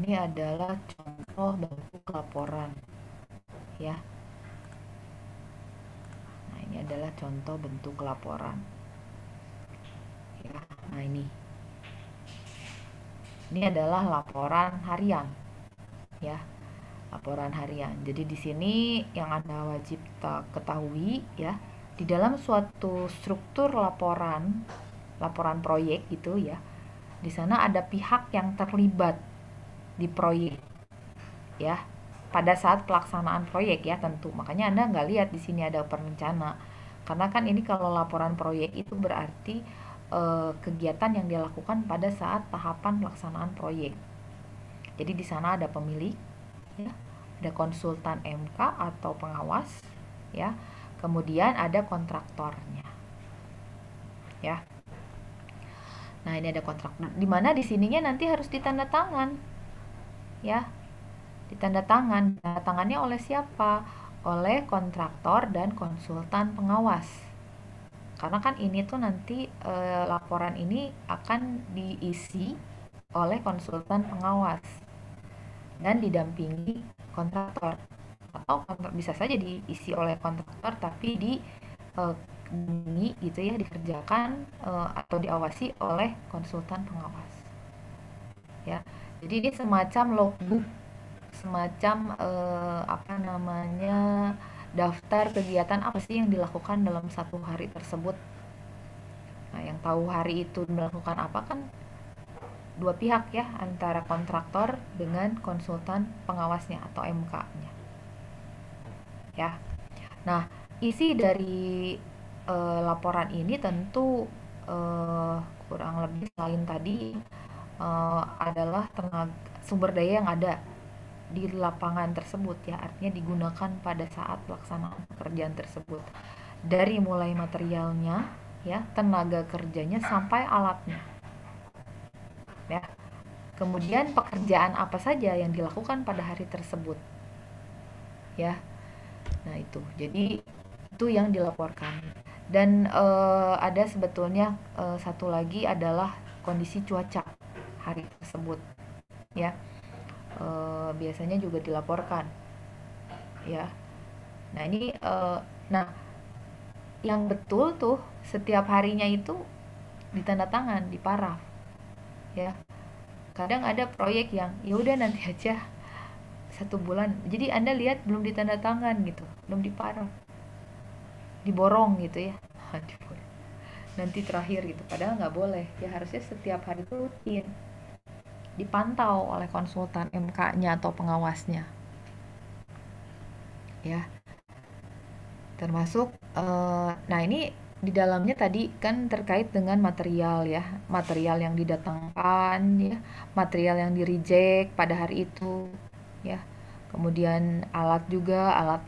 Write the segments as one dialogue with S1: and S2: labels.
S1: ini adalah contoh bentuk laporan ya. Nah, ini adalah contoh bentuk laporan ya. Nah, ini adalah laporan harian ya. Laporan harian. Jadi di sini yang Anda wajib ketahui ya, di dalam suatu struktur laporan proyek gitu ya. Di sana ada pihak yang terlibat di proyek ya. Pada saat pelaksanaan proyek ya tentu. Makanya Anda nggak lihat di sini ada perencana. Karena kan ini kalau laporan proyek itu berarti kegiatan yang dilakukan pada saat tahapan pelaksanaan proyek. Jadi di sana ada pemilik ya, ada konsultan MK atau pengawas ya, kemudian ada kontraktornya ya. Nah, ini ada kontraktor di mana di sininya nanti harus ditanda tangan ya, ditanda tangannya oleh siapa? Oleh kontraktor dan konsultan pengawas. Karena kan ini tuh nanti laporan ini akan diisi oleh konsultan pengawas dan didampingi kontraktor, atau bisa saja diisi oleh kontraktor tapi gitu ya, dikerjakan atau diawasi oleh konsultan pengawas ya. Jadi ini semacam logbook, semacam apa namanya, daftar kegiatan apa sih yang dilakukan dalam satu hari tersebut. Nah, yang tahu hari itu melakukan apa kan dua pihak ya, antara kontraktor dengan konsultan pengawasnya atau MK-nya ya. Nah, isi dari laporan ini tentu kurang lebih selain tadi adalah tenaga sumber daya yang ada di lapangan tersebut ya, artinya digunakan pada saat pelaksanaan pekerjaan tersebut, dari mulai materialnya ya, tenaga kerjanya sampai alatnya ya. Kemudian pekerjaan apa saja yang dilakukan pada hari tersebut ya. Nah, itu jadi itu yang dilaporkan. Dan ada sebetulnya satu lagi adalah kondisi cuaca hari tersebut ya. Biasanya juga dilaporkan ya. Nah, ini nah, yang betul tuh setiap harinya itu ditanda tangan di paraf ya. Kadang ada proyek yang ya udah nanti aja 1 bulan, jadi Anda lihat belum ditanda tangan gitu, belum diparaf, diborong gitu ya. Nanti terakhir gitu, padahal nggak boleh ya, harusnya setiap hari itu rutin dipantau oleh konsultan MK-nya atau pengawasnya ya. Termasuk nah, ini di dalamnya tadi kan terkait dengan material ya, material yang didatangkan ya, material yang di reject pada hari itu ya. Kemudian alat juga, alat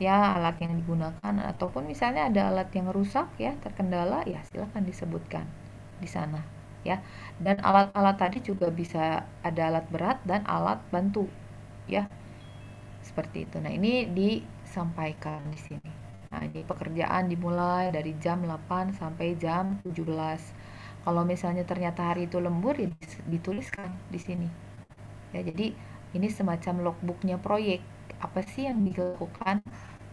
S1: yang digunakan, ataupun misalnya ada alat yang rusak ya, terkendala ya, silakan disebutkan di sana ya. Dan alat-alat tadi juga bisa ada alat berat dan alat bantu ya, seperti itu. Nah, ini disampaikan di sini. Nah, ini pekerjaan dimulai dari jam 8 sampai jam 17. Kalau misalnya ternyata hari itu lembur ya dituliskan di sini ya. Jadi ini semacam logbooknya proyek, apa sih yang dilakukan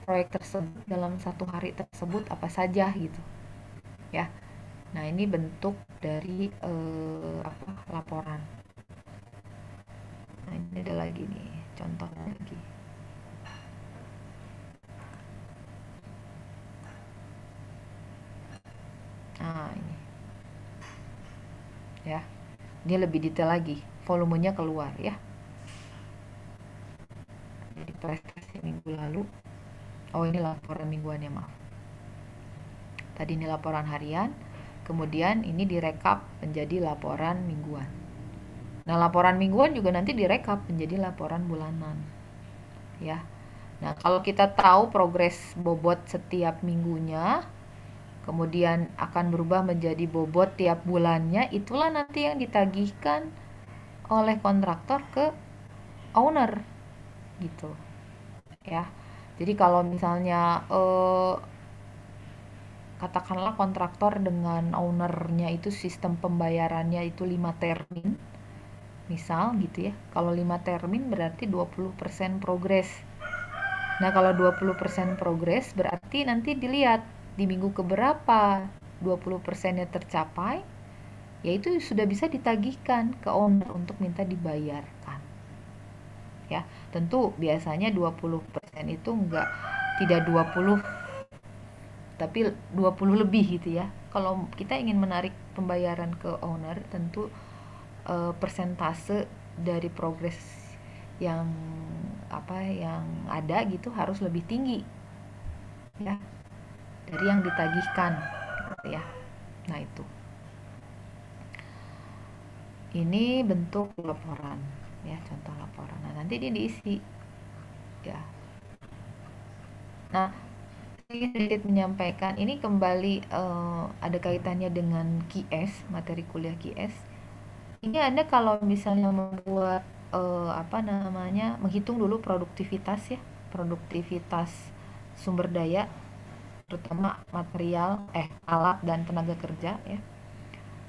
S1: proyek tersebut dalam satu hari tersebut, apa saja gitu ya. Nah, ini bentuk dari laporan. Nah, ini ada lagi nih contoh lagi. Nah, ini ya, ini lebih detail lagi, volumenya keluar ya. Jadi prestasi minggu lalu, oh ini laporan mingguan ya, maaf. Tadi ini laporan harian, kemudian ini direkap menjadi laporan mingguan. Nah, laporan mingguan juga nanti direkap menjadi laporan bulanan ya. Nah, kalau kita tahu progres bobot setiap minggunya, kemudian akan berubah menjadi bobot tiap bulannya, itulah nanti yang ditagihkan oleh kontraktor ke owner gitu ya. Jadi kalau misalnya katakanlah kontraktor dengan ownernya itu sistem pembayarannya itu 5 termin Misal gitu ya, kalau 5 termin berarti 20% progres. Nah, kalau 20% progres berarti nanti dilihat di minggu keberapa 20%-nya tercapai, yaitu sudah bisa ditagihkan ke owner untuk minta dibayarkan. Ya, tentu biasanya 20% itu tidak 20 tapi 20 lebih gitu ya. Kalau kita ingin menarik pembayaran ke owner, tentu persentase dari progres yang yang ada gitu harus lebih tinggi ya dari yang ditagihkan gitu ya. Nah, ini bentuk laporan ya, contoh laporan. Nah, nanti ini diisi ya. Nah, saya sedikit menyampaikan ini kembali ada kaitannya dengan QS, materi kuliah QS. Ini Anda kalau misalnya membuat menghitung dulu produktivitas ya, produktivitas sumber daya, terutama material, alat dan tenaga kerja ya.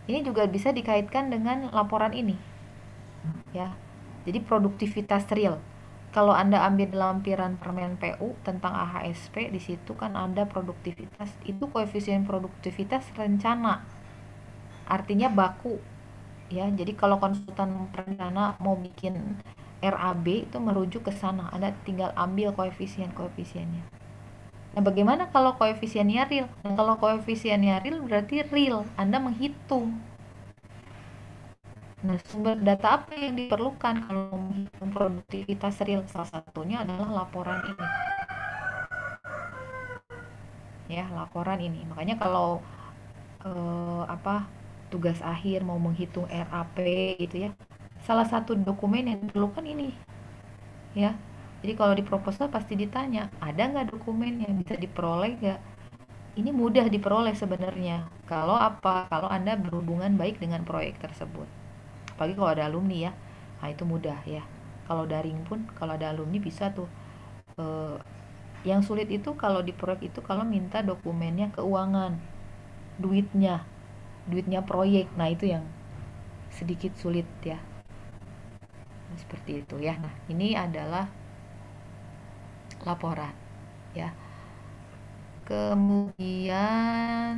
S1: Ini juga bisa dikaitkan dengan laporan ini ya. Jadi produktivitas real. Kalau Anda ambil lampiran permen PU tentang AHSP, di situ kan ada produktivitas, itu koefisien produktivitas rencana. Artinya baku ya. Jadi kalau konsultan perencana mau bikin RAB itu merujuk ke sana. Anda tinggal ambil koefisiennya. Nah, bagaimana kalau koefisiennya real? Nah, kalau koefisiennya real berarti real, Anda menghitung. Nah, sumber data apa yang diperlukan kalau menghitung produktivitas real? Salah satunya adalah laporan ini. Ya, laporan ini. Makanya kalau tugas akhir mau menghitung RAP gitu ya, salah satu dokumen yang diperlukan ini ya. Jadi kalau di proposal pasti ditanya, ada nggak dokumen yang bisa diperoleh nggak? Ini mudah diperoleh sebenarnya kalau kalau Anda berhubungan baik dengan proyek tersebut, apalagi kalau ada alumni ya. Nah, itu mudah ya. Kalau daring pun kalau ada alumni bisa tuh. Yang sulit itu kalau di proyek itu kalau minta dokumennya keuangan, duitnya proyek. Nah, itu yang sedikit sulit ya. Nah, seperti itu ya. Nah, ini adalah laporan ya. Kemudian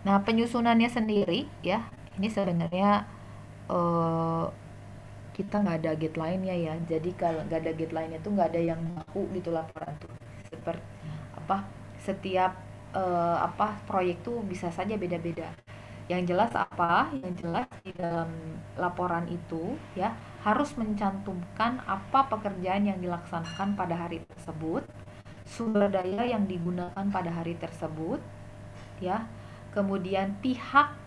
S1: penyusunannya sendiri ya, ini sebenarnya kita nggak ada guideline-nya ya. Jadi kalau nggak ada guideline itu nggak ada yang baku gitu laporan tuh. Seperti setiap proyek tuh bisa saja beda-beda. Yang jelas yang jelas di dalam laporan itu ya harus mencantumkan apa pekerjaan yang dilaksanakan pada hari tersebut, sumber daya yang digunakan pada hari tersebut ya, kemudian pihak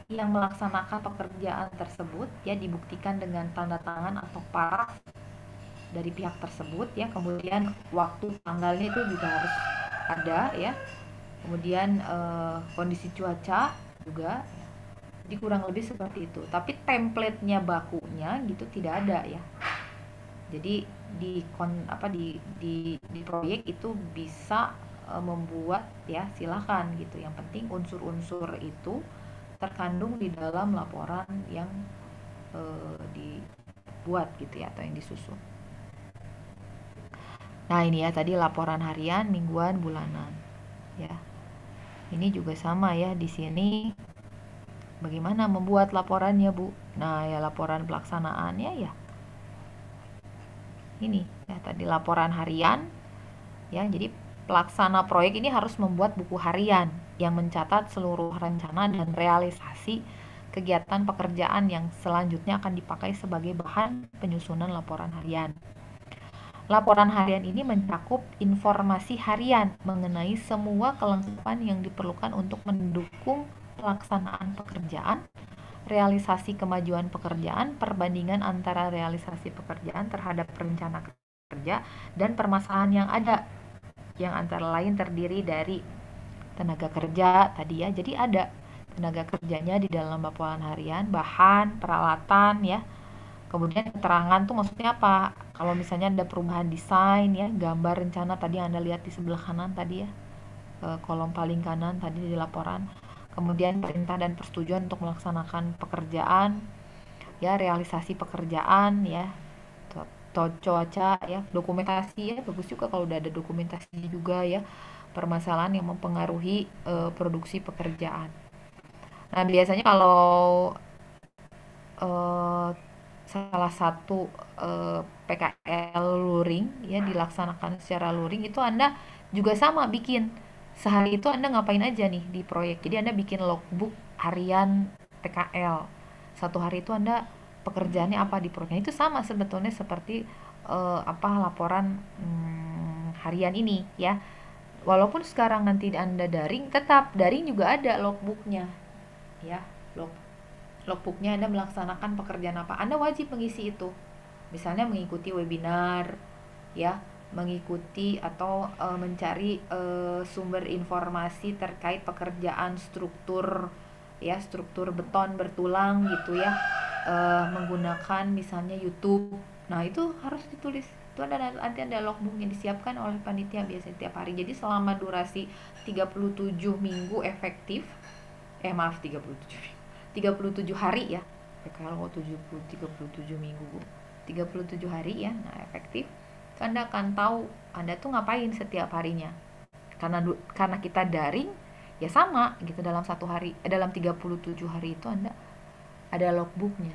S1: yang melaksanakan pekerjaan tersebut ya dibuktikan dengan tanda tangan atau paraf dari pihak tersebut ya, kemudian waktu tanggalnya itu juga harus ada ya, kemudian kondisi cuaca juga ya. Jadi kurang lebih seperti itu, tapi template-nya bakunya gitu tidak ada ya. Jadi di proyek itu bisa membuat ya, silakan gitu. Yang penting unsur-unsur itu terkandung di dalam laporan yang dibuat gitu ya, atau yang disusun. Nah, ini ya tadi laporan harian, mingguan, bulanan ya. Ini juga sama ya, di sini bagaimana membuat laporannya, Bu? Nah, ya laporan pelaksanaannya ya ini ya tadi laporan harian ya. Jadi pelaksana proyek ini harus membuat buku harian yang mencatat seluruh rencana dan realisasi kegiatan pekerjaan yang selanjutnya akan dipakai sebagai bahan penyusunan laporan harian. Laporan harian ini mencakup informasi harian mengenai semua kelengkapan yang diperlukan untuk mendukung pelaksanaan pekerjaan, realisasi kemajuan pekerjaan, perbandingan antara realisasi pekerjaan terhadap rencana kerja, dan permasalahan yang ada, yang antara lain terdiri dari tenaga kerja tadi ya. Jadi ada tenaga kerjanya di dalam laporan harian, bahan, peralatan ya. Kemudian keterangan tuh maksudnya apa? Kalau misalnya ada perubahan desain ya, gambar rencana tadi yang Anda lihat di sebelah kanan tadi ya, kolom paling kanan tadi di laporan. kemudian perintah dan persetujuan untuk melaksanakan pekerjaan, ya, realisasi pekerjaan, ya, cuaca, ya, dokumentasi, ya, bagus juga kalau udah ada dokumentasi juga, ya, permasalahan yang mempengaruhi produksi pekerjaan. Nah, biasanya kalau eh, salah satu PKL luring, ya, dilaksanakan secara luring, itu Anda juga sama bikin sehari itu Anda ngapain aja nih di proyek. Jadi Anda bikin logbook harian PKL. Satu hari itu Anda pekerjaannya apa di proyeknya. Itu sama sebetulnya seperti apa laporan harian ini, ya. Walaupun sekarang nanti Anda daring, tetap daring juga ada logbooknya, ya. Logbooknya Anda melaksanakan pekerjaan apa, Anda wajib mengisi itu. Misalnya mengikuti webinar, ya, mengikuti atau mencari sumber informasi terkait pekerjaan struktur, ya, struktur beton bertulang gitu, ya, menggunakan misalnya YouTube. Nah, itu harus ditulis. Itu nanti ada logbooknya disiapkan oleh panitia biasanya tiap hari. Jadi selama durasi 37 minggu efektif, maaf, 37 hari, ya. Kalau 37 minggu, 37 hari, ya. Nah, efektif. Anda akan tahu Anda tuh ngapain setiap harinya. Karena kita daring, ya sama gitu, dalam satu hari, dalam 37 hari itu Anda ada logbooknya,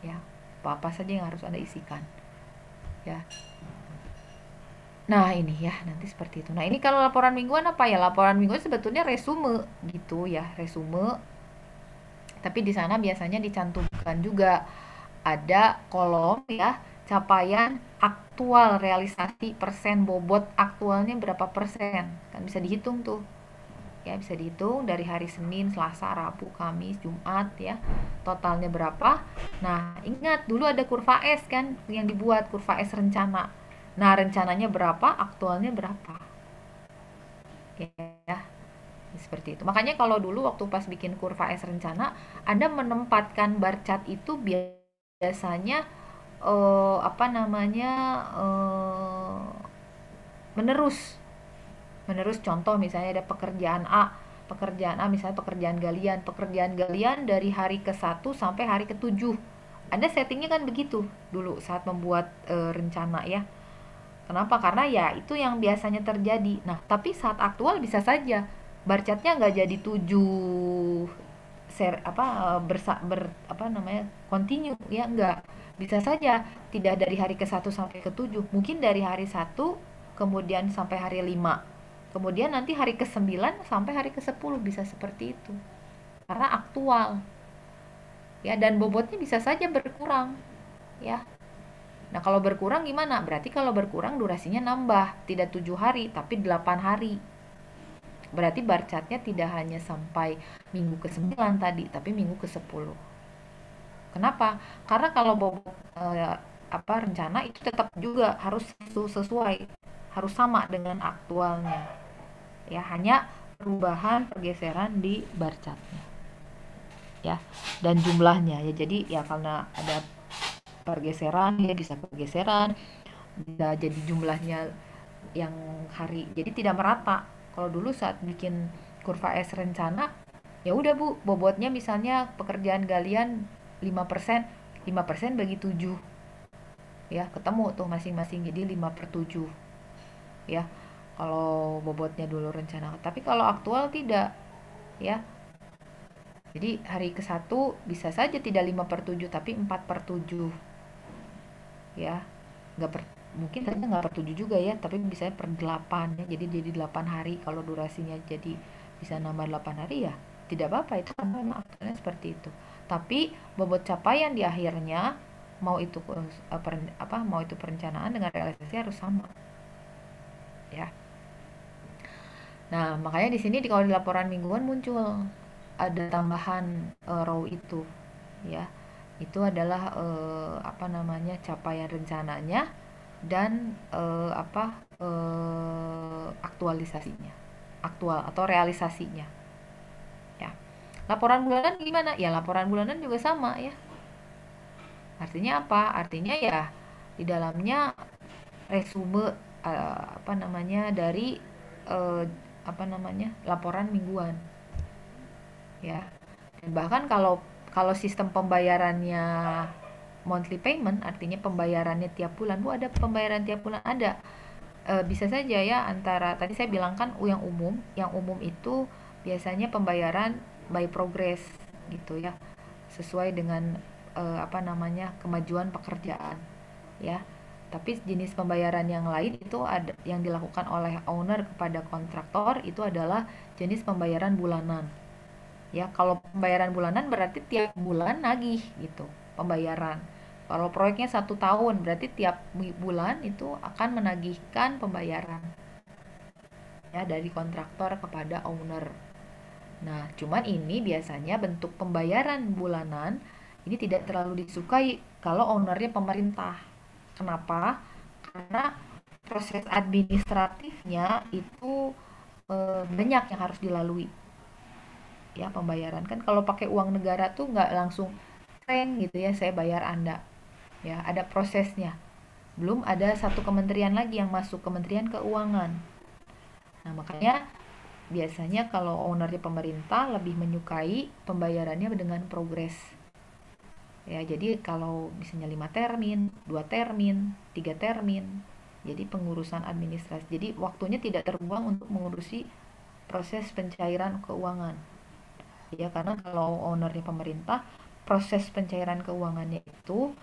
S1: ya. Apa saja yang harus Anda isikan, ya. Nah, ini, ya, nanti seperti itu. Nah, ini kalau laporan mingguan apa ya? Laporan mingguan sebetulnya resume gitu, ya, resume. Tapi di sana biasanya dicantumkan juga ada kolom, ya, capaian aktual realisasi persen bobot aktualnya berapa persen. Kan bisa dihitung tuh. Ya, bisa dihitung dari hari Senin, Selasa, Rabu, Kamis, Jumat, ya. Totalnya berapa? Nah, ingat dulu ada kurva S kan yang dibuat, kurva S rencana. Nah, rencananya berapa, aktualnya berapa. Ya, seperti itu. Makanya kalau dulu waktu pas bikin kurva S rencana, Anda menempatkan bar chart itu biasanya apa namanya, menerus. Menerus, contoh misalnya ada pekerjaan A misalnya pekerjaan galian dari hari ke-1 sampai hari ke-7. Anda settingnya kan begitu dulu saat membuat rencana, ya. Kenapa? Karena ya itu yang biasanya terjadi. Nah, tapi saat aktual bisa saja bar chartnya nggak jadi 7 apa namanya, continue, ya, enggak. Bisa saja tidak dari hari ke-1 sampai ke-7, mungkin dari hari 1 kemudian sampai hari 5, kemudian nanti hari ke-9 sampai hari ke-10, bisa seperti itu. Karena aktual, ya, dan bobotnya bisa saja berkurang, ya. Nah, kalau berkurang gimana? Berarti kalau berkurang durasinya nambah, tidak 7 hari tapi 8 hari. Berarti bar chartnya tidak hanya sampai minggu ke-9 tadi, tapi minggu ke-10. Kenapa? Karena kalau bobot rencana itu tetap juga harus sesuai, harus sama dengan aktualnya. Ya, hanya perubahan pergeseran di bar chartnya. Ya, dan jumlahnya, ya. Jadi ya karena ada pergeseran, ya, bisa pergeseran, bisa jadi jumlahnya yang hari, jadi tidak merata. Kalau dulu saat bikin kurva S rencana, ya udah Bu, bobotnya misalnya pekerjaan galian 5%, 5% bagi 7, ya, ketemu tuh masing-masing, jadi 5/7, ya, kalau bobotnya dulu rencana. Tapi kalau aktual tidak, ya. Jadi hari ke-1 bisa saja tidak 5/7 tapi 4/7, ya. Mungkin saja nggak per 7 juga, ya, tapi bisa per 8, ya. Jadi 8 hari kalau durasinya, jadi bisa nambah 8 hari, ya. Tidak apa-apa, itu kan memang aktualnya seperti itu. Tapi bobot capaian di akhirnya, mau itu mau itu perencanaan dengan realisasi harus sama, ya. Nah, makanya di sini kalau di laporan mingguan muncul ada tambahan row itu, ya. Itu adalah apa namanya, capaian rencananya dan aktualisasinya, aktual atau realisasinya, ya. Laporan bulanan gimana? Ya, laporan bulanan juga sama, ya. Artinya apa? Artinya ya di dalamnya resume apa namanya dari laporan mingguan, ya. Dan bahkan kalau kalau sistem pembayarannya monthly payment, artinya pembayarannya tiap bulan, Bu, ada pembayaran tiap bulan, ada. Bisa saja ya, antara tadi saya bilang kan yang umum itu biasanya pembayaran by progress gitu ya, sesuai dengan apa namanya, kemajuan pekerjaan ya. Tapi jenis pembayaran yang lain itu ada yang dilakukan oleh owner kepada kontraktor, itu adalah jenis pembayaran bulanan ya. Kalau pembayaran bulanan berarti tiap bulan nagih gitu pembayaran. Kalau proyeknya 1 tahun berarti tiap bulan itu akan menagihkan pembayaran ya dari kontraktor kepada owner. Nah, cuman ini biasanya bentuk pembayaran bulanan ini tidak terlalu disukai kalau ownernya pemerintah. Kenapa? Karena proses administratifnya itu banyak yang harus dilalui ya. Pembayaran kan kalau pakai uang negara tuh nggak langsung tren gitu ya, saya bayar Anda ya, ada prosesnya. Belum ada satu kementerian lagi yang masuk, Kementerian Keuangan. Nah, makanya biasanya kalau ownernya pemerintah lebih menyukai pembayarannya dengan progres ya. Jadi kalau misalnya 5 termin, 2 termin, 3 termin, jadi pengurusan administrasi, jadi waktunya tidak terbuang untuk mengurusi proses pencairan keuangan ya. Karena kalau ownernya pemerintah, proses pencairan keuangannya itu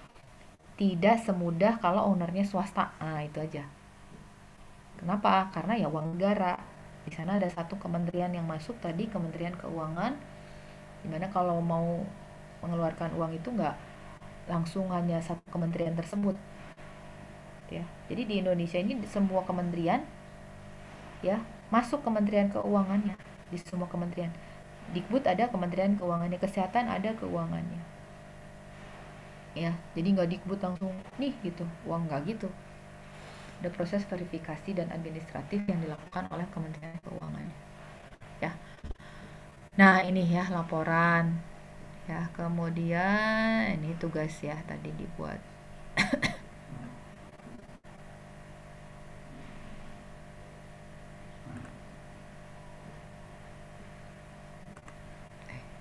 S1: tidak semudah kalau ownernya swasta. Nah, itu aja. Kenapa? Karena ya uang negara. Di sana ada satu kementerian yang masuk tadi, Kementerian Keuangan, dimana kalau mau mengeluarkan uang itu nggak langsung hanya satu kementerian tersebut ya. Jadi di Indonesia ini semua kementerian ya masuk Kementerian Keuangannya, di semua kementerian. Dikbud ada Kementerian Keuangannya, Kesehatan ada keuangannya ya. Jadi nggak Dikbud langsung nih gitu uang, nggak gitu. Ada proses verifikasi dan administratif yang dilakukan oleh Kementerian Keuangan ya. Nah, ini ya laporan ya. Kemudian ini tugas ya, tadi dibuat.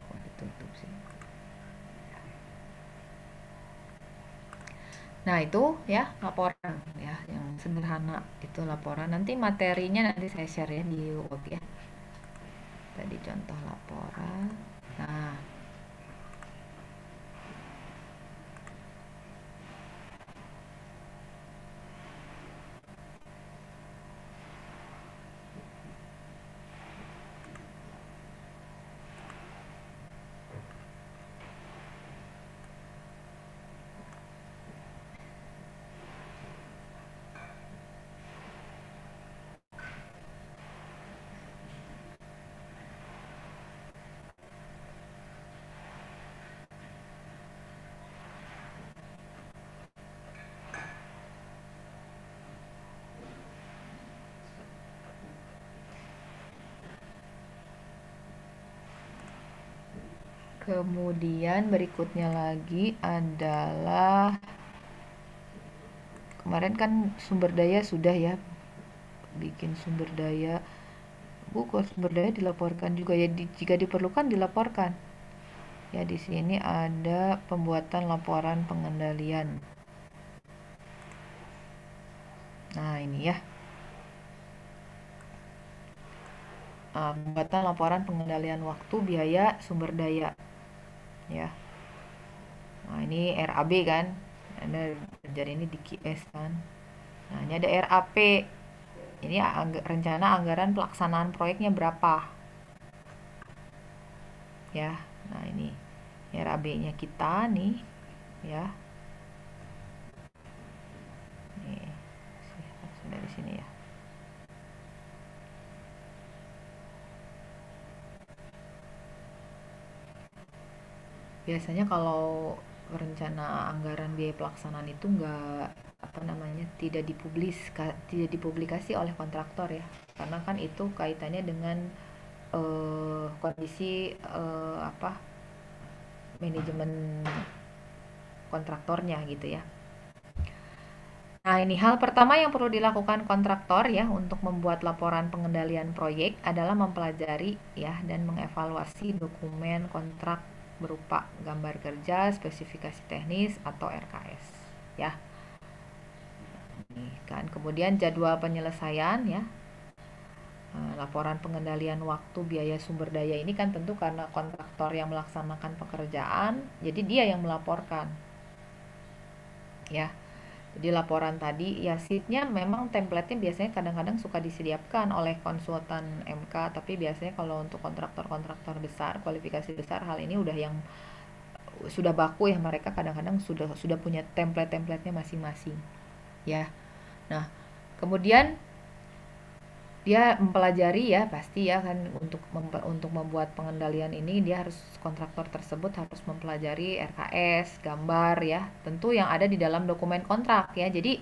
S1: Kok ditutup sih? Nah, itu ya laporan ya yang sederhana, itu laporan. Nanti materinya nanti saya share ya di web ya. Tadi contoh laporan. Nah, kemudian berikutnya lagi adalah kemarin kan sumber daya sudah ya, bikin sumber daya. Kok sumber daya dilaporkan juga ya, jika diperlukan dilaporkan. Ya, di sini ada pembuatan laporan pengendalian. Nah, ini ya. Pembuatan laporan pengendalian waktu, biaya, sumber daya. Ya. Nah, ini RAB kan. Ada belajar ini di QS kan. Nah, ini ada RAP. Ini rencana anggaran pelaksanaan proyeknya berapa. Ya. Nah, ini RAB-nya kita nih ya. Nih, dari sini ya. Biasanya kalau rencana anggaran biaya pelaksanaan itu nggak apa namanya, tidak dipublikasi oleh kontraktor ya, karena kan itu kaitannya dengan kondisi apa, manajemen kontraktornya gitu ya. Nah, ini hal pertama yang perlu dilakukan kontraktor ya untuk membuat laporan pengendalian proyek adalah mempelajari ya dan mengevaluasi dokumen kontrak berupa gambar kerja, spesifikasi teknis atau RKS ya. Nih, kan kemudian jadwal penyelesaian ya. Laporan pengendalian waktu biaya sumber daya ini kan tentu karena kontraktor yang melaksanakan pekerjaan, jadi dia yang melaporkan ya. Jadi laporan tadi ya sheetnya memang template-nya biasanya kadang-kadang suka disediakan oleh konsultan MK, tapi biasanya kalau untuk kontraktor-kontraktor besar, kualifikasi besar, hal ini udah yang sudah baku ya, mereka kadang-kadang sudah punya template-templatenya masing-masing ya. Nah, kemudian dia mempelajari ya pasti ya kan untuk membuat pengendalian ini dia harus kontraktor tersebut harus mempelajari RKS, gambar ya, tentu yang ada di dalam dokumen kontrak ya. Jadi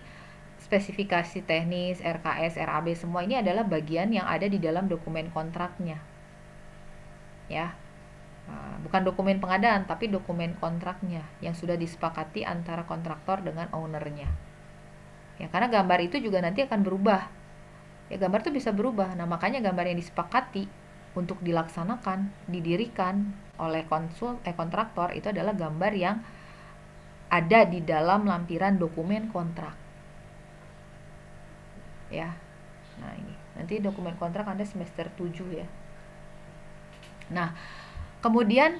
S1: spesifikasi teknis, RKS, RAB semua ini adalah bagian yang ada di dalam dokumen kontraknya. Ya. Bukan dokumen pengadaan tapi dokumen kontraknya yang sudah disepakati antara kontraktor dengan ownernya. Ya, karena gambar itu juga nanti akan berubah. Ya, gambar itu bisa berubah. Nah, makanya gambar yang disepakati untuk dilaksanakan, didirikan oleh kontraktor itu adalah gambar yang ada di dalam lampiran dokumen kontrak. Ya. Nah, ini. Nanti dokumen kontrak Anda semester 7 ya. Nah, kemudian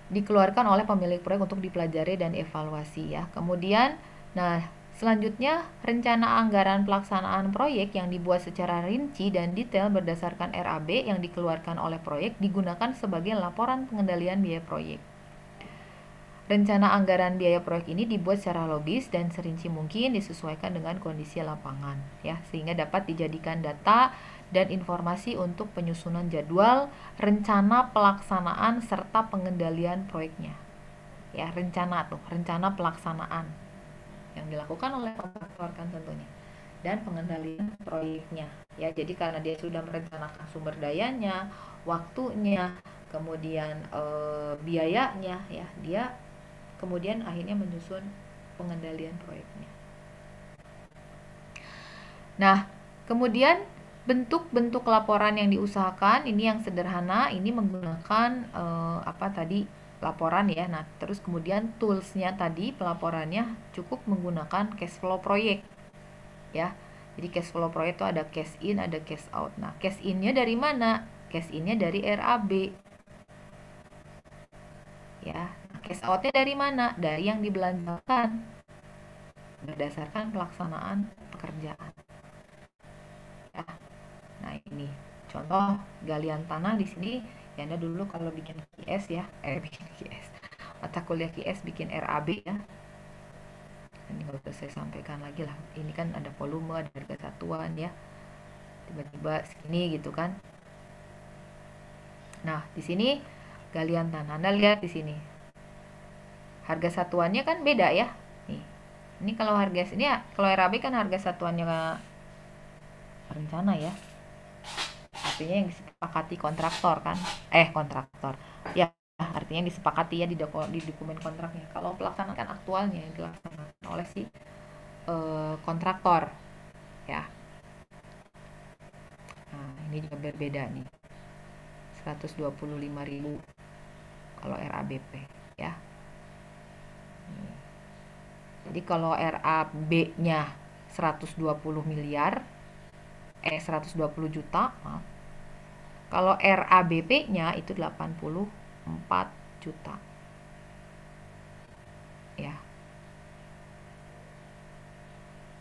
S1: dikeluarkan oleh pemilik proyek untuk dipelajari dan evaluasi ya. Kemudian, nah selanjutnya rencana anggaran pelaksanaan proyek yang dibuat secara rinci dan detail berdasarkan RAB yang dikeluarkan oleh proyek digunakan sebagai laporan pengendalian biaya proyek. Rencana anggaran biaya proyek ini dibuat secara logis dan serinci mungkin disesuaikan dengan kondisi lapangan ya, sehingga dapat dijadikan data dan informasi untuk penyusunan jadwal, rencana pelaksanaan serta pengendalian proyeknya. Ya, rencana pelaksanaan yang dilakukan oleh kontraktor kan tentunya. Dan pengendalian proyeknya. Ya, jadi karena dia sudah merencanakan sumber dayanya, waktunya, kemudian biayanya ya, dia kemudian akhirnya menyusun pengendalian proyeknya. Nah, kemudian bentuk-bentuk laporan yang diusahakan ini yang sederhana, ini menggunakan laporan ya. Nah, terus kemudian toolsnya tadi pelaporannya cukup menggunakan cash flow proyek ya. Jadi cash flow proyek itu ada cash in, ada cash out. Nah, cash in-nya dari mana? Cash in-nya dari RAB ya. Cash out-nya dari mana? Dari yang dibelanjakan berdasarkan pelaksanaan pekerjaan. Ya. Nah, ini contoh galian tanah di sini. Ya, Anda dulu kalau bikin QS ya, bikin QS. Mata kuliah QS bikin RAB ya. Ini nggak usah saya sampaikan lagi lah. Ini kan ada volume, ada harga satuan ya. Tiba-tiba segini gitu kan. Nah, di sini galian tanah. Anda lihat di sini. Harga satuannya kan beda ya. Nih. Ini kalau harga ini ya, kalau RAB kan harga satuannya rencana ya. Artinya yang disepakati kontraktor kan. Kontraktor. Ya, artinya yang disepakati ya di dokumen kontraknya. Kalau pelaksanaan kan aktualnya yang dilaksanakan oleh si kontraktor. Ya. Nah, ini juga berbeda nih. 125.000 kalau RABP ya. Jadi kalau RAB-nya 120 miliar 120 juta, maaf. Kalau RABP-nya itu 84 juta. Ya.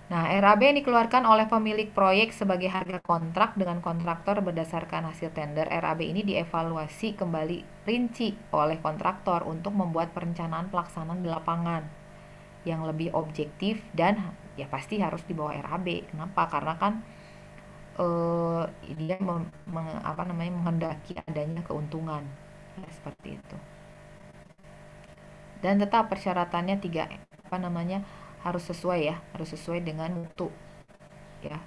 S1: Nah, RAB yang dikeluarkan oleh pemilik proyek sebagai harga kontrak dengan kontraktor berdasarkan hasil tender. RAB ini dievaluasi kembali rinci oleh kontraktor untuk membuat perencanaan pelaksanaan di lapangan yang lebih objektif dan ya pasti harus di bawah RAB. Kenapa? Karena kan dia menghendaki adanya keuntungan ya, seperti itu. Dan tetap persyaratannya harus sesuai ya, harus sesuai dengan mutu ya.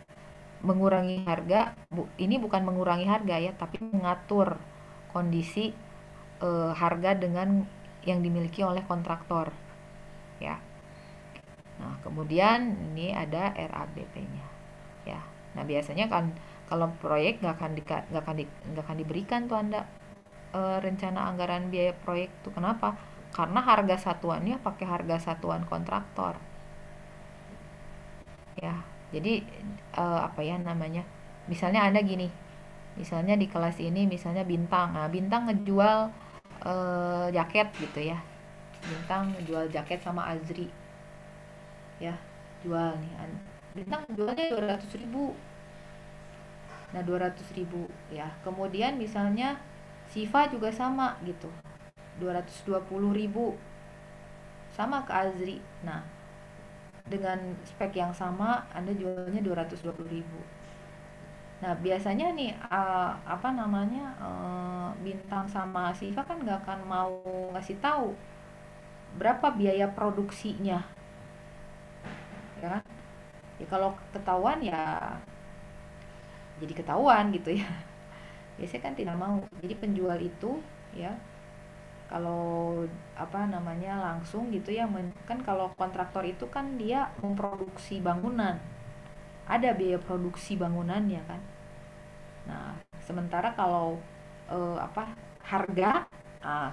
S1: Mengurangi harga ini bukan mengurangi harga ya, tapi mengatur kondisi harga dengan yang dimiliki oleh kontraktor ya. Nah, kemudian ini ada RABP-nya ya. Nah, biasanya kan kalau proyek nggak akan diberikan tuh Anda rencana anggaran biaya proyek tuh. Kenapa? Karena harga satuannya pakai harga satuan kontraktor ya. Jadi apa ya namanya, misalnya Anda gini, misalnya di kelas ini misalnya Bintang, nah Bintang ngejual jaket gitu ya, Bintang ngejual jaket sama Azri ya, jual nih Bintang jualnya 200.000. Nah 200.000 ya, kemudian misalnya Siva juga sama gitu, 220.000 sama ke Azri. Nah dengan spek yang sama Anda jualnya 220.000. Nah biasanya nih apa namanya, Bintang sama Siva kan nggak akan mau ngasih tahu berapa biaya produksinya ya kan. Ya kalau ketahuan ya jadi ketahuan gitu ya. Biasanya kan tidak mau. Jadi penjual itu ya, kalau apa namanya langsung gitu ya, kan kalau kontraktor itu kan dia memproduksi bangunan, ada biaya produksi bangunannya kan. Nah sementara kalau apa harga,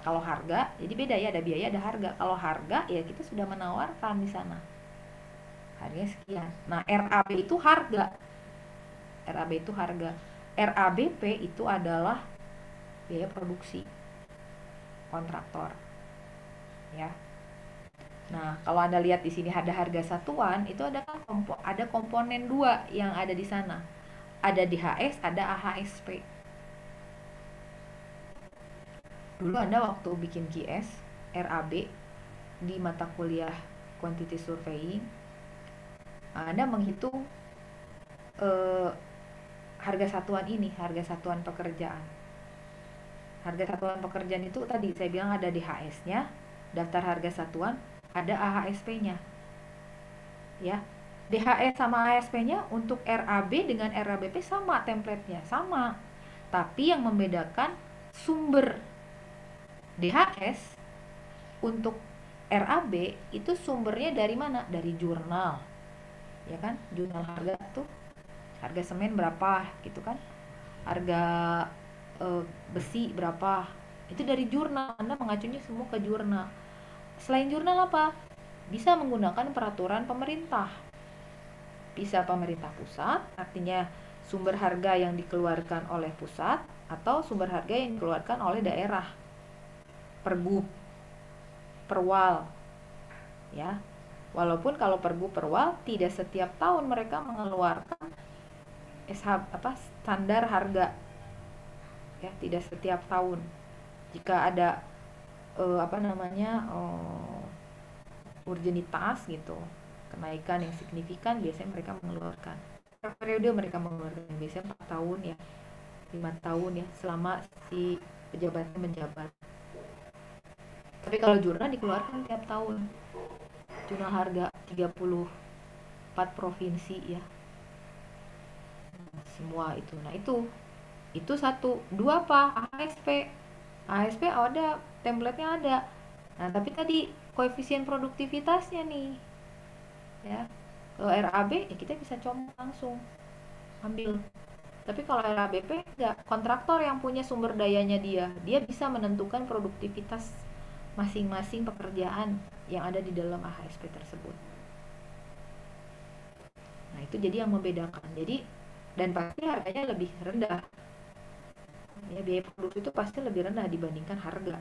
S1: kalau harga jadi beda ya, ada biaya ada harga. Kalau harga ya kita sudah menawarkan di sana harganya sekian. Nah RAB itu harga, RAB itu harga, RABP itu adalah biaya produksi kontraktor ya. Nah, kalau Anda lihat di sini ada harga satuan, itu ada kan ada komponen dua yang ada di sana. Ada DHS, ada AHSP. Dulu Anda waktu bikin QS, RAB di mata kuliah Quantity Surveying, Anda menghitung eh, harga satuan ini, harga satuan pekerjaan. Harga satuan pekerjaan itu tadi saya bilang ada DHS-nya, daftar harga satuan, ada AHSP-nya. Ya. DHS sama AHSP-nya untuk RAB dengan RABP sama template-nya, sama. Tapi yang membedakan sumber DHS untuk RAB itu sumbernya dari mana? Dari jurnal. Ya kan? Jurnal harga tuh. Harga semen berapa gitu kan? Harga besi berapa? Itu dari jurnal. Anda mengacunya semua ke jurnal. Selain jurnal apa? Bisa menggunakan peraturan pemerintah. Bisa pemerintah pusat, artinya sumber harga yang dikeluarkan oleh pusat, atau sumber harga yang dikeluarkan oleh daerah, pergub, perwal ya. Walaupun kalau pergub perwal tidak setiap tahun mereka mengeluarkan standar harga ya, tidak setiap tahun. Jika ada urgenitas gitu, kenaikan yang signifikan, biasanya mereka mengeluarkan. Periode mereka mengeluarkan biasanya 4 tahun ya, 5 tahun ya, selama si pejabatnya menjabat. Tapi kalau jurnal dikeluarkan tiap tahun, jurnal harga 34 provinsi ya, semua itu. Nah itu satu. Dua apa? ASP ada, template-nya ada. Nah tapi tadi koefisien produktivitasnya nih ya, kalau RAB ya kita bisa coba langsung ambil. Tapi kalau RABP enggak, kontraktor yang punya sumber dayanya, dia bisa menentukan produktivitas masing-masing pekerjaan yang ada di dalam AHSP tersebut. Nah itu jadi yang membedakan. Jadi dan pasti harganya lebih rendah ya, biaya produksi itu pasti lebih rendah dibandingkan harga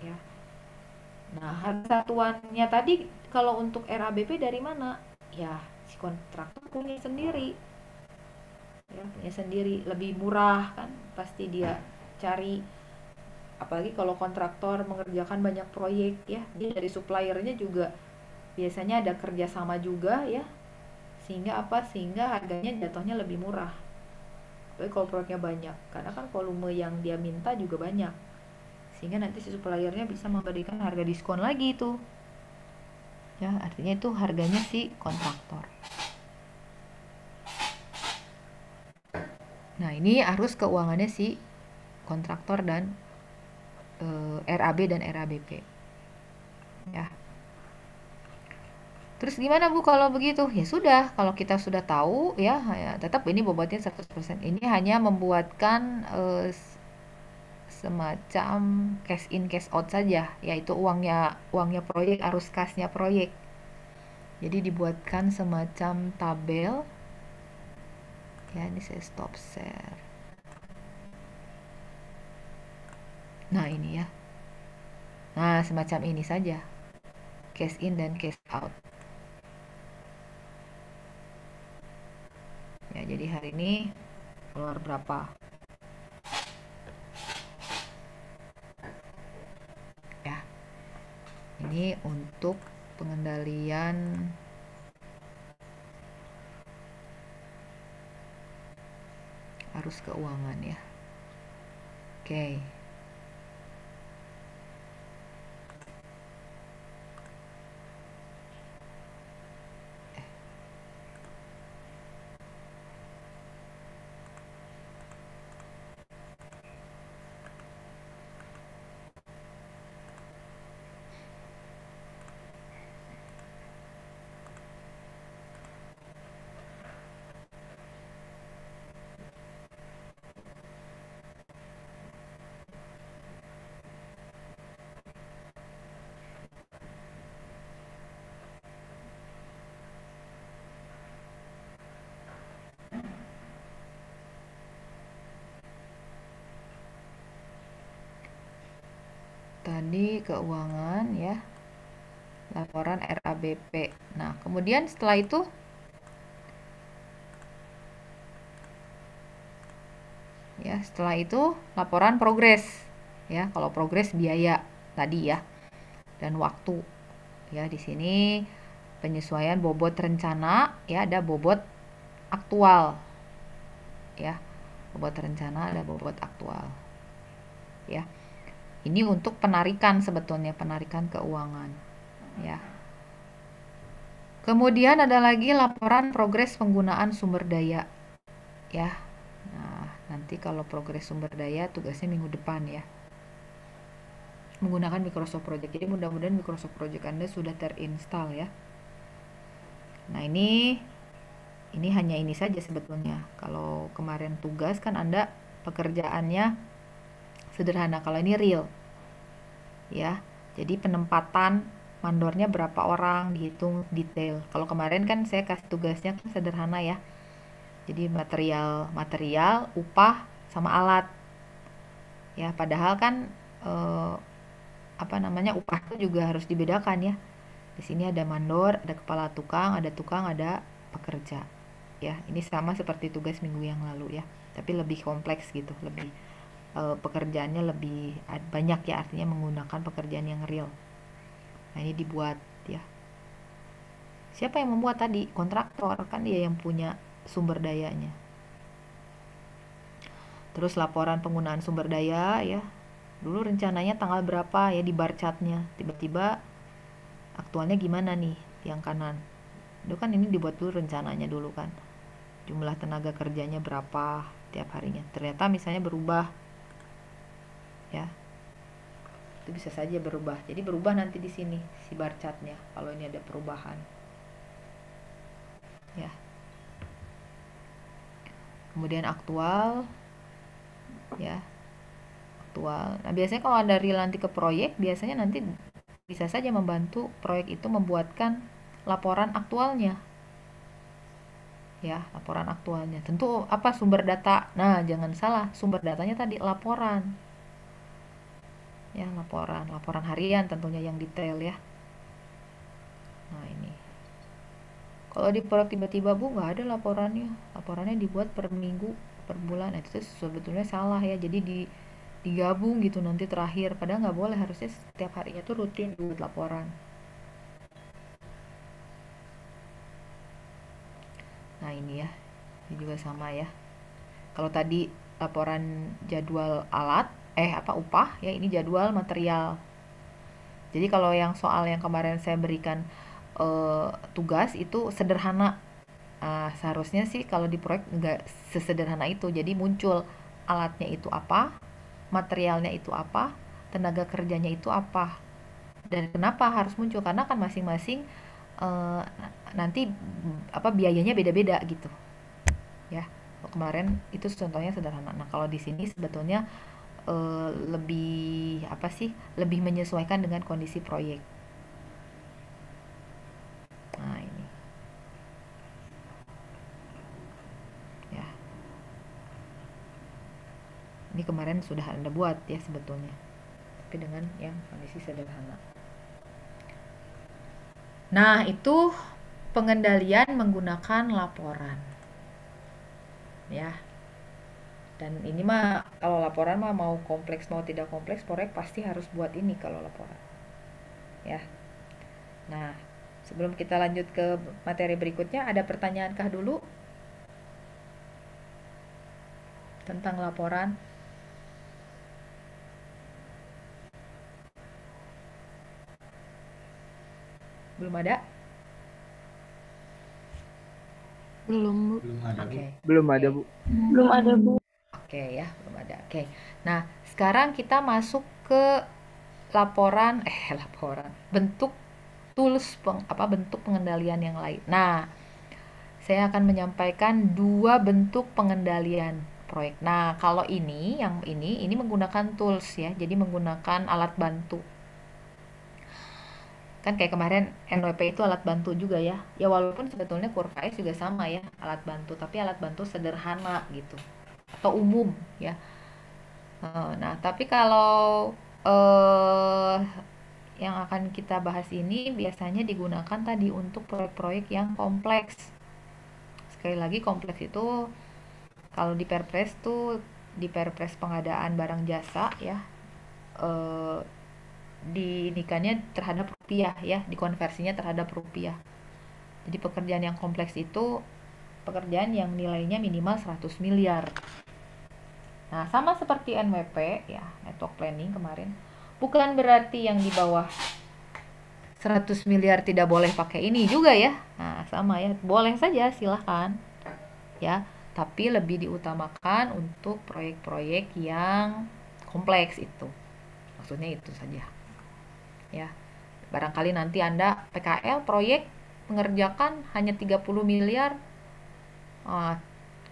S1: ya. Nah harga satuannya tadi kalau untuk RABP dari mana ya, si kontraktor punya sendiri ya, punya sendiri, lebih murah kan pasti dia cari. Apalagi kalau kontraktor mengerjakan banyak proyek ya, dia dari suppliernya juga biasanya ada kerjasama juga ya, sehingga harganya jatuhnya lebih murah. Tapi kalau proyeknya banyak, karena kan volume yang dia minta juga banyak, sehingga nanti si suppliernya bisa memberikan harga diskon lagi itu ya, artinya itu harganya si kontraktor. Nah ini arus keuangannya si kontraktor dan RAB dan RABP ya. Terus gimana Bu kalau begitu? Ya sudah, kalau kita sudah tahu ya, ya tetap ini bobotnya 100%. Ini hanya membuatkan semacam cash in cash out saja, yaitu uangnya uangnya proyek, arus kasnya proyek. Jadi dibuatkan semacam tabel. Ya, ini saya stop share. Nah, ini ya. Nah, semacam ini saja. Cash in dan cash out. Ya, jadi hari ini keluar berapa? Ya. Ini untuk pengendalian arus keuangan ya. Oke. Tadi keuangan ya, laporan RABP. Nah, kemudian setelah itu ya, setelah itu laporan progres. Ya, kalau progres biaya tadi ya dan waktu. Ya, di sini penyesuaian bobot rencana ya, ada bobot aktual. Ya. Bobot rencana ada bobot aktual. Ya. Ini untuk penarikan, sebetulnya penarikan keuangan ya. Kemudian ada lagi laporan progres penggunaan sumber daya ya. Nah, nanti kalau progres sumber daya tugasnya minggu depan ya. Menggunakan Microsoft Project. Jadi mudah-mudahan Microsoft Project Anda sudah terinstall ya. Nah, ini hanya ini saja sebetulnya. Kalau kemarin tugas kan Anda pekerjaannya sederhana, kalau ini real. Ya. Jadi penempatan mandornya berapa orang dihitung detail. Kalau kemarin kan saya kasih tugasnya kan sederhana ya. Jadi material, upah sama alat. Ya, padahal kan upah itu juga harus dibedakan ya. Di sini ada mandor, ada kepala tukang, ada pekerja. Ya, ini sama seperti tugas minggu yang lalu ya. Tapi lebih kompleks gitu, lebih pekerjaannya lebih banyak ya, artinya menggunakan pekerjaan yang real. Nah, ini dibuat ya. Siapa yang membuat tadi? Kontraktor, kan dia yang punya sumber dayanya. Terus laporan penggunaan sumber daya ya. Dulu rencananya tanggal berapa ya di bar chartnya. Tiba-tiba aktualnya gimana nih yang kanan. Itu kan ini dibuat dulu rencananya dulu kan. Jumlah tenaga kerjanya berapa tiap harinya. Ternyata misalnya berubah. Ya. Itu bisa saja berubah. Jadi berubah nanti di sini si bar chartnya kalau ini ada perubahan. Ya. Kemudian aktual ya. Aktual. Nah, biasanya kalau ada real nanti ke proyek, biasanya nanti bisa saja membantu proyek itu membuatkan laporan aktualnya. Ya, laporan aktualnya. Tentu apa sumber data? Nah, jangan salah, sumber datanya tadi laporan. Ya, laporan harian tentunya yang detail ya. Nah, ini. Kalau di proyek tiba-tiba Bu nggak ada laporannya dibuat per minggu, per bulan. Nah, itu sebetulnya salah ya. Jadi digabung gitu nanti terakhir. Padahal nggak boleh, harusnya setiap harinya tuh rutin buat laporan. Nah, ini ya. Ini juga sama ya. Kalau tadi laporan jadwal alat, upah ya, ini jadwal material. Jadi kalau yang soal yang kemarin saya berikan tugas itu sederhana. Seharusnya sih kalau di proyek nggak sesederhana itu. Jadi muncul alatnya itu apa, materialnya itu apa, tenaga kerjanya itu apa. Dan kenapa harus muncul? Karena kan masing-masing eh, nanti apa biayanya beda-beda gitu ya. Kemarin itu contohnya sederhana. Nah, kalau di sini sebetulnya lebih apa sih? Lebih menyesuaikan dengan kondisi proyek. Nah, ini ya. Ini kemarin sudah Anda buat ya sebetulnya. Tapi dengan yang kondisi sederhana. Nah, itu pengendalian menggunakan laporan. Ya. Dan ini mah kalau laporan mah mau kompleks mau tidak kompleks, proyek pasti harus buat ini kalau laporan. Ya. Nah, sebelum kita lanjut ke materi berikutnya, ada pertanyaankah dulu tentang laporan? Belum ada?
S2: Belum, Bu.
S3: Belum ada, Bu.
S1: Oke.
S4: Belum ada,
S1: Oke.
S4: Bu.
S2: Belum ada, Bu.
S1: Oke ya, belum ada. Oke. Nah, sekarang kita masuk ke laporan laporan. Bentuk tools bentuk pengendalian yang lain. Nah, saya akan menyampaikan dua bentuk pengendalian proyek. Nah, kalau yang ini menggunakan tools ya. Jadi menggunakan alat bantu. Kan kayak kemarin NWP itu alat bantu juga ya. Ya walaupun sebetulnya Curve juga sama ya, alat bantu, tapi alat bantu sederhana gitu. Atau umum ya. Nah, tapi kalau yang akan kita bahas ini biasanya digunakan tadi untuk proyek-proyek yang kompleks. Sekali lagi kompleks itu kalau di Perpres tuh di Perpres pengadaan barang jasa ya, dinikannya terhadap rupiah ya, dikonversinya terhadap rupiah. Jadi pekerjaan yang kompleks itu pekerjaan yang nilainya minimal 100 miliar. Nah, sama seperti NWP ya, network planning kemarin. Bukan berarti yang di bawah 100 miliar tidak boleh pakai ini juga ya. Nah, sama ya, boleh saja silahkan. Ya, tapi lebih diutamakan untuk proyek-proyek yang kompleks itu. Maksudnya itu saja. Ya. Barangkali nanti Anda PKL proyek mengerjakan hanya 30 miliar.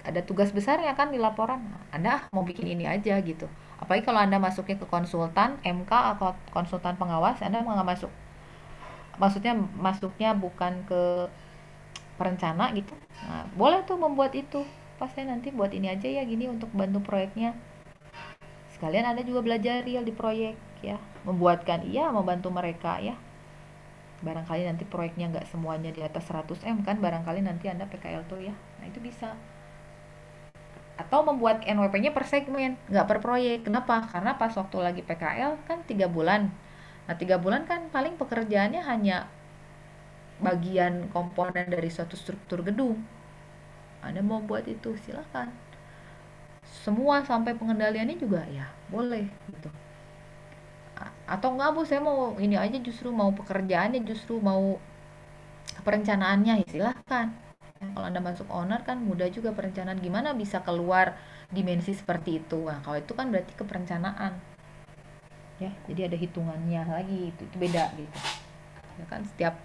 S1: Ada tugas besar ya kan di laporan. Anda mau bikin ini aja gitu. Apalagi kalau Anda masuknya ke konsultan MK atau konsultan pengawas, Anda nggak masuk. Maksudnya masuknya bukan ke perencana gitu. Nah, boleh tuh membuat itu. Pasti nanti buat ini aja ya gini untuk bantu proyeknya. Sekalian Anda juga belajar real di proyek ya. Membuatkan iya, membantu mereka ya. Barangkali nanti proyeknya nggak semuanya di atas 100M kan, barangkali nanti Anda PKL tuh ya. Nah, itu bisa. Atau membuat NWP-nya per segmen, nggak per proyek. Kenapa? Karena pas waktu lagi PKL kan 3 bulan. Nah, 3 bulan kan paling pekerjaannya hanya bagian komponen dari suatu struktur gedung. Anda mau buat itu, silakan. Semua sampai pengendaliannya juga ya, boleh gitu. Atau enggak Bu, saya mau ini aja, justru mau pekerjaannya, justru mau perencanaannya, ya silahkan. Kalau Anda masuk owner kan mudah juga perencanaan, gimana bisa keluar dimensi seperti itu. Nah, kalau itu kan berarti ke perencanaan. Ya, jadi ada hitungannya lagi, itu beda gitu. Ya kan setiap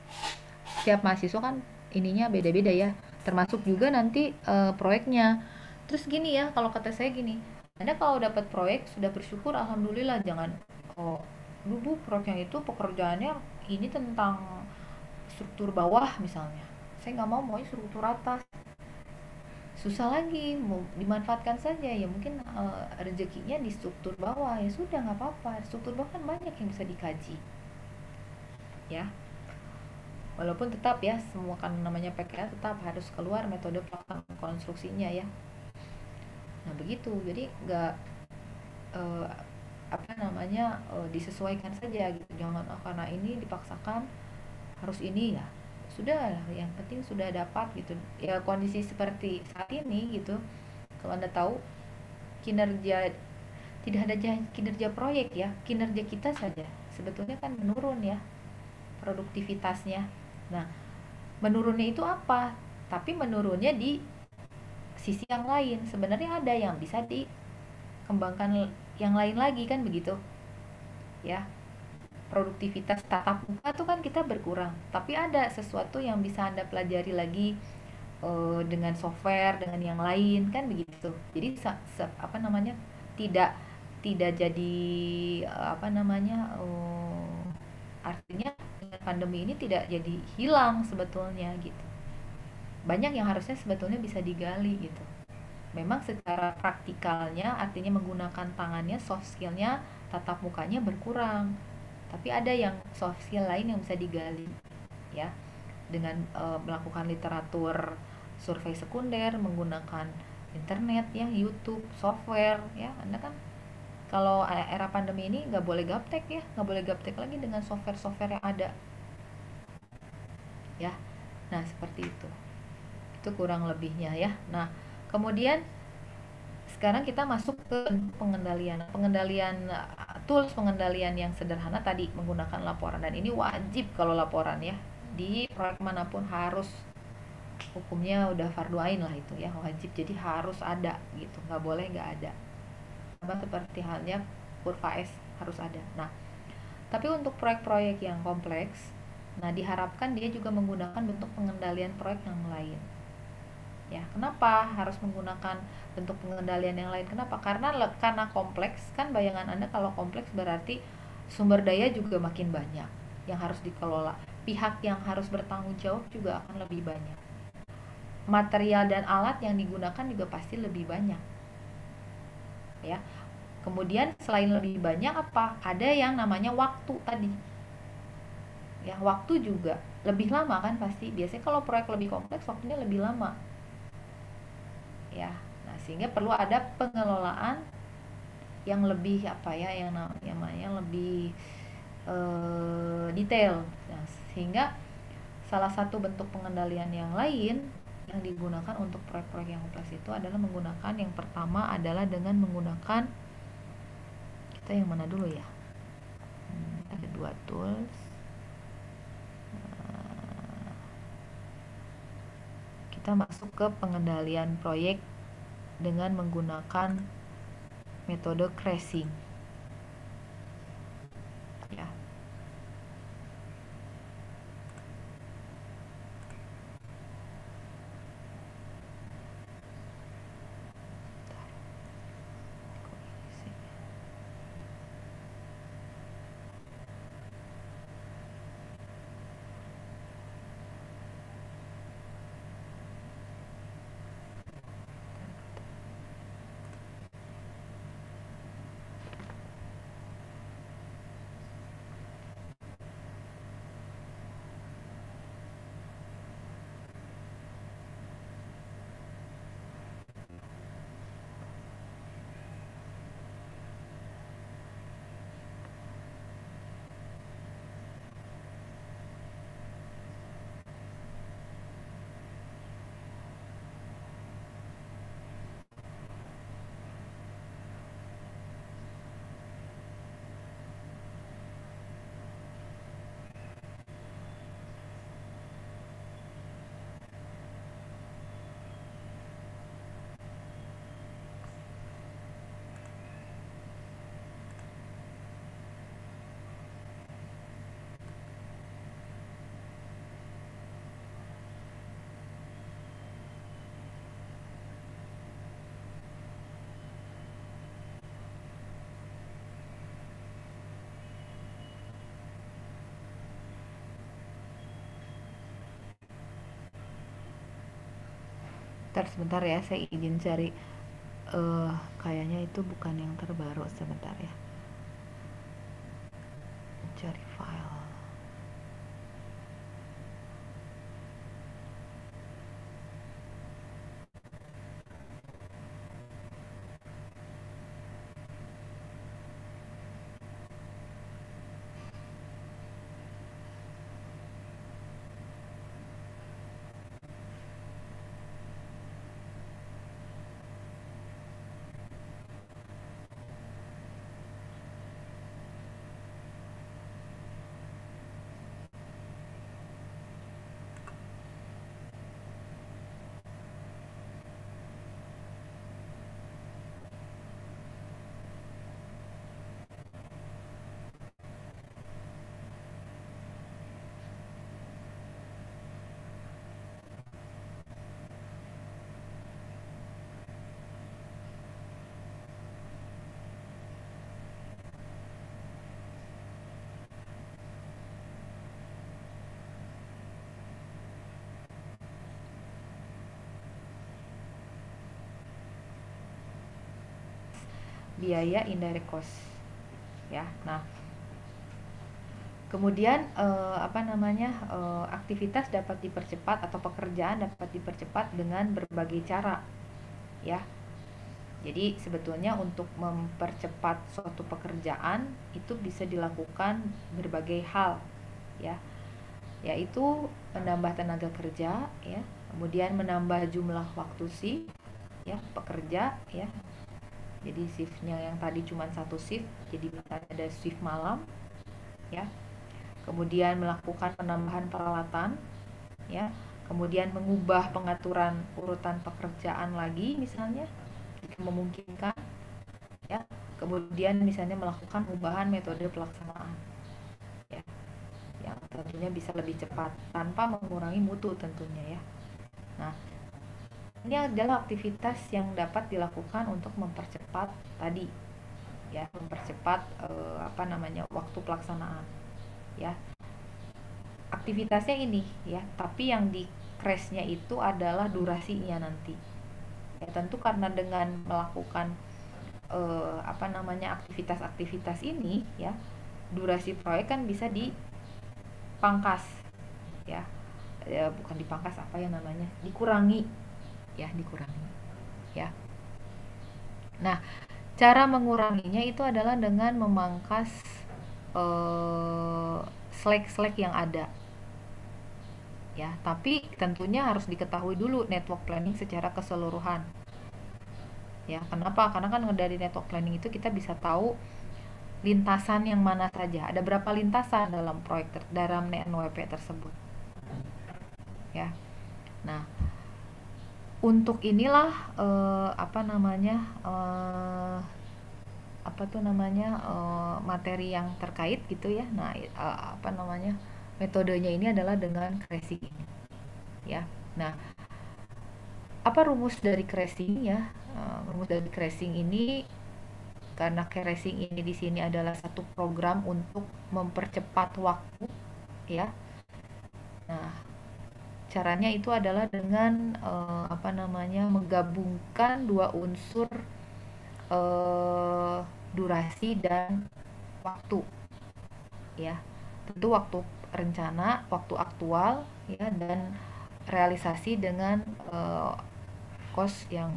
S1: mahasiswa kan ininya beda-beda ya. Termasuk juga nanti proyeknya. Terus gini ya, kalau kata saya gini, Anda kalau dapat proyek sudah bersyukur alhamdulillah, jangan dulu proyeknya itu pekerjaannya ini tentang struktur bawah misalnya. Saya nggak mau struktur atas, susah lagi, mau dimanfaatkan saja ya, mungkin rezekinya di struktur bawah, ya sudah nggak apa-apa, struktur bawah kan banyak yang bisa dikaji ya, walaupun tetap ya semua kan namanya PKL tetap harus keluar metode pelaksanaan konstruksinya ya. Nah begitu, jadi nggak disesuaikan saja gitu, jangan karena ini dipaksakan harus ini ya, sudah lah, yang penting sudah dapat gitu ya. Kondisi seperti saat ini gitu, kalau Anda tahu kinerja, tidak ada kinerja proyek ya, kinerja kita saja sebetulnya kan menurun ya, produktivitasnya. Nah, menurunnya itu apa? Tapi menurunnya di sisi yang lain, sebenarnya ada yang bisa dikembangkan yang lain lagi kan begitu ya. produktivitas tatap muka tuh kan kita berkurang, tapi ada sesuatu yang bisa Anda pelajari lagi dengan software, dengan yang lain kan begitu. Jadi apa namanya, tidak tidak jadi apa namanya, artinya dengan pandemi ini tidak jadi hilang sebetulnya gitu. Banyak yang harusnya sebetulnya bisa digali gitu. Memang secara praktikalnya, artinya menggunakan tangannya, soft skillnya, tatap mukanya berkurang, tapi ada yang soft skill lain yang bisa digali ya, dengan melakukan literatur survei sekunder, menggunakan internet ya, YouTube, software ya. Anda kan kalau era pandemi ini nggak boleh gaptek ya, nggak boleh gaptek lagi dengan software-software yang ada ya. Nah seperti itu kurang lebihnya ya. Nah kemudian sekarang kita masuk ke pengendalian tools pengendalian yang sederhana tadi menggunakan laporan, dan ini wajib kalau laporan ya, di proyek manapun harus, hukumnya udah fardu ain lah itu ya, wajib, jadi harus ada gitu, nggak boleh nggak ada, sama seperti halnya kurva S harus ada. Nah tapi untuk proyek-proyek yang kompleks, nah diharapkan dia juga menggunakan bentuk pengendalian proyek yang lain ya. Kenapa harus menggunakan bentuk pengendalian yang lain? Kenapa? Karena kompleks kan, bayangan Anda kalau kompleks berarti sumber daya juga makin banyak yang harus dikelola, pihak yang harus bertanggung jawab juga akan lebih banyak, material dan alat yang digunakan juga pasti lebih banyak ya. Kemudian selain lebih banyak apa? Ada yang namanya waktu tadi ya, waktu juga lebih lama kan pasti. Biasanya kalau proyek lebih kompleks waktunya lebih lama ya. Nah sehingga perlu ada pengelolaan yang lebih apa ya, yang namanya lebih detail. Nah, sehingga salah satu bentuk pengendalian yang lain yang digunakan untuk proyek-proyek yang kompleks itu adalah menggunakan, yang pertama adalah dengan menggunakan, kita yang mana dulu ya, ada dua tools. Kita masuk ke pengendalian proyek dengan menggunakan metode crashing ya. Sebentar ya, saya izin cari, kayaknya itu bukan yang terbaru, sebentar ya, cari file. biaya indirect cost ya. Nah, kemudian aktivitas dapat dipercepat atau pekerjaan dapat dipercepat dengan berbagai cara ya. Jadi sebetulnya untuk mempercepat suatu pekerjaan itu bisa dilakukan berbagai hal ya, yaitu menambah tenaga kerja ya, kemudian menambah jumlah waktu shift ya pekerja ya. Jadi shiftnya yang tadi cuma satu shift, jadi misalnya ada shift malam ya. Kemudian melakukan penambahan peralatan ya, kemudian mengubah pengaturan urutan pekerjaan lagi misalnya jika memungkinkan ya, kemudian misalnya melakukan perubahan metode pelaksanaan ya, yang tentunya bisa lebih cepat tanpa mengurangi mutu tentunya ya. Nah, ini adalah aktivitas yang dapat dilakukan untuk mempercepat tadi ya, mempercepat waktu pelaksanaan ya. Aktivitasnya ini ya, tapi yang di crash-nya itu adalah durasinya nanti ya. Tentu karena dengan melakukan aktivitas-aktivitas ini ya, durasi proyek kan bisa dipangkas ya, bukan dipangkas, dikurangi ya. Nah, cara menguranginya itu adalah dengan memangkas slack yang ada ya, tapi tentunya harus diketahui dulu network planning secara keseluruhan ya. Kenapa? Karena kan dari network planning itu kita bisa tahu lintasan yang mana saja, ada berapa lintasan dalam proyek dalam NWP tersebut ya. Nah, untuk inilah materi yang terkait gitu ya. Nah, metodenya ini adalah dengan crashing ini ya. Nah, apa rumus dari crashing ya? Rumus dari crashing ini, karena crashing ini di sini adalah satu program untuk mempercepat waktu ya. Nah, caranya itu adalah dengan menggabungkan dua unsur durasi dan waktu ya. Tentu waktu rencana, waktu aktual ya, dan realisasi dengan cost yang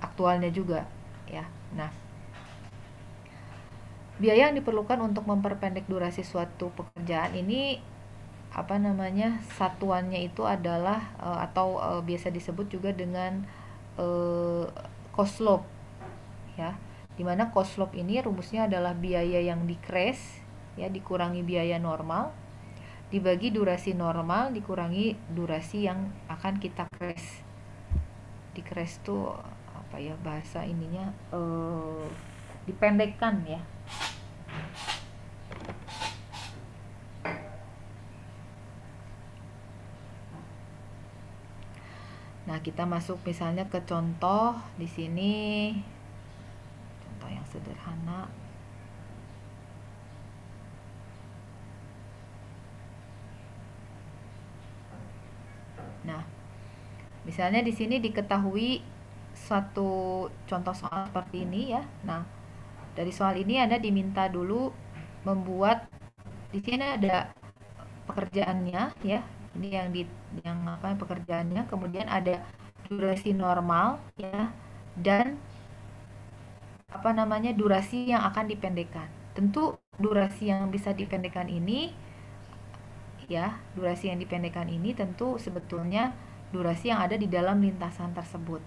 S1: aktualnya juga ya. Nah, biaya yang diperlukan untuk memperpendek durasi suatu pekerjaan ini satuannya itu adalah biasa disebut juga dengan cost slope ya, dimana cost slope ini rumusnya adalah biaya yang di crash ya dikurangi biaya normal dibagi durasi normal dikurangi durasi yang akan kita crash. Di crash tuh apa ya bahasa ininya, dipendekkan ya. Nah, kita masuk misalnya ke contoh di sini. Contoh yang sederhana. Nah, misalnya di sini diketahui suatu contoh soal seperti ini ya. Nah, dari soal ini Anda diminta dulu membuat, di sini ada pekerjaannya ya. Ini yang pekerjaannya, kemudian ada durasi normal ya, dan durasi yang akan dipendekkan. Tentu durasi yang bisa dipendekkan ini ya, durasi yang dipendekkan ini tentu sebetulnya durasi yang ada di dalam lintasan tersebut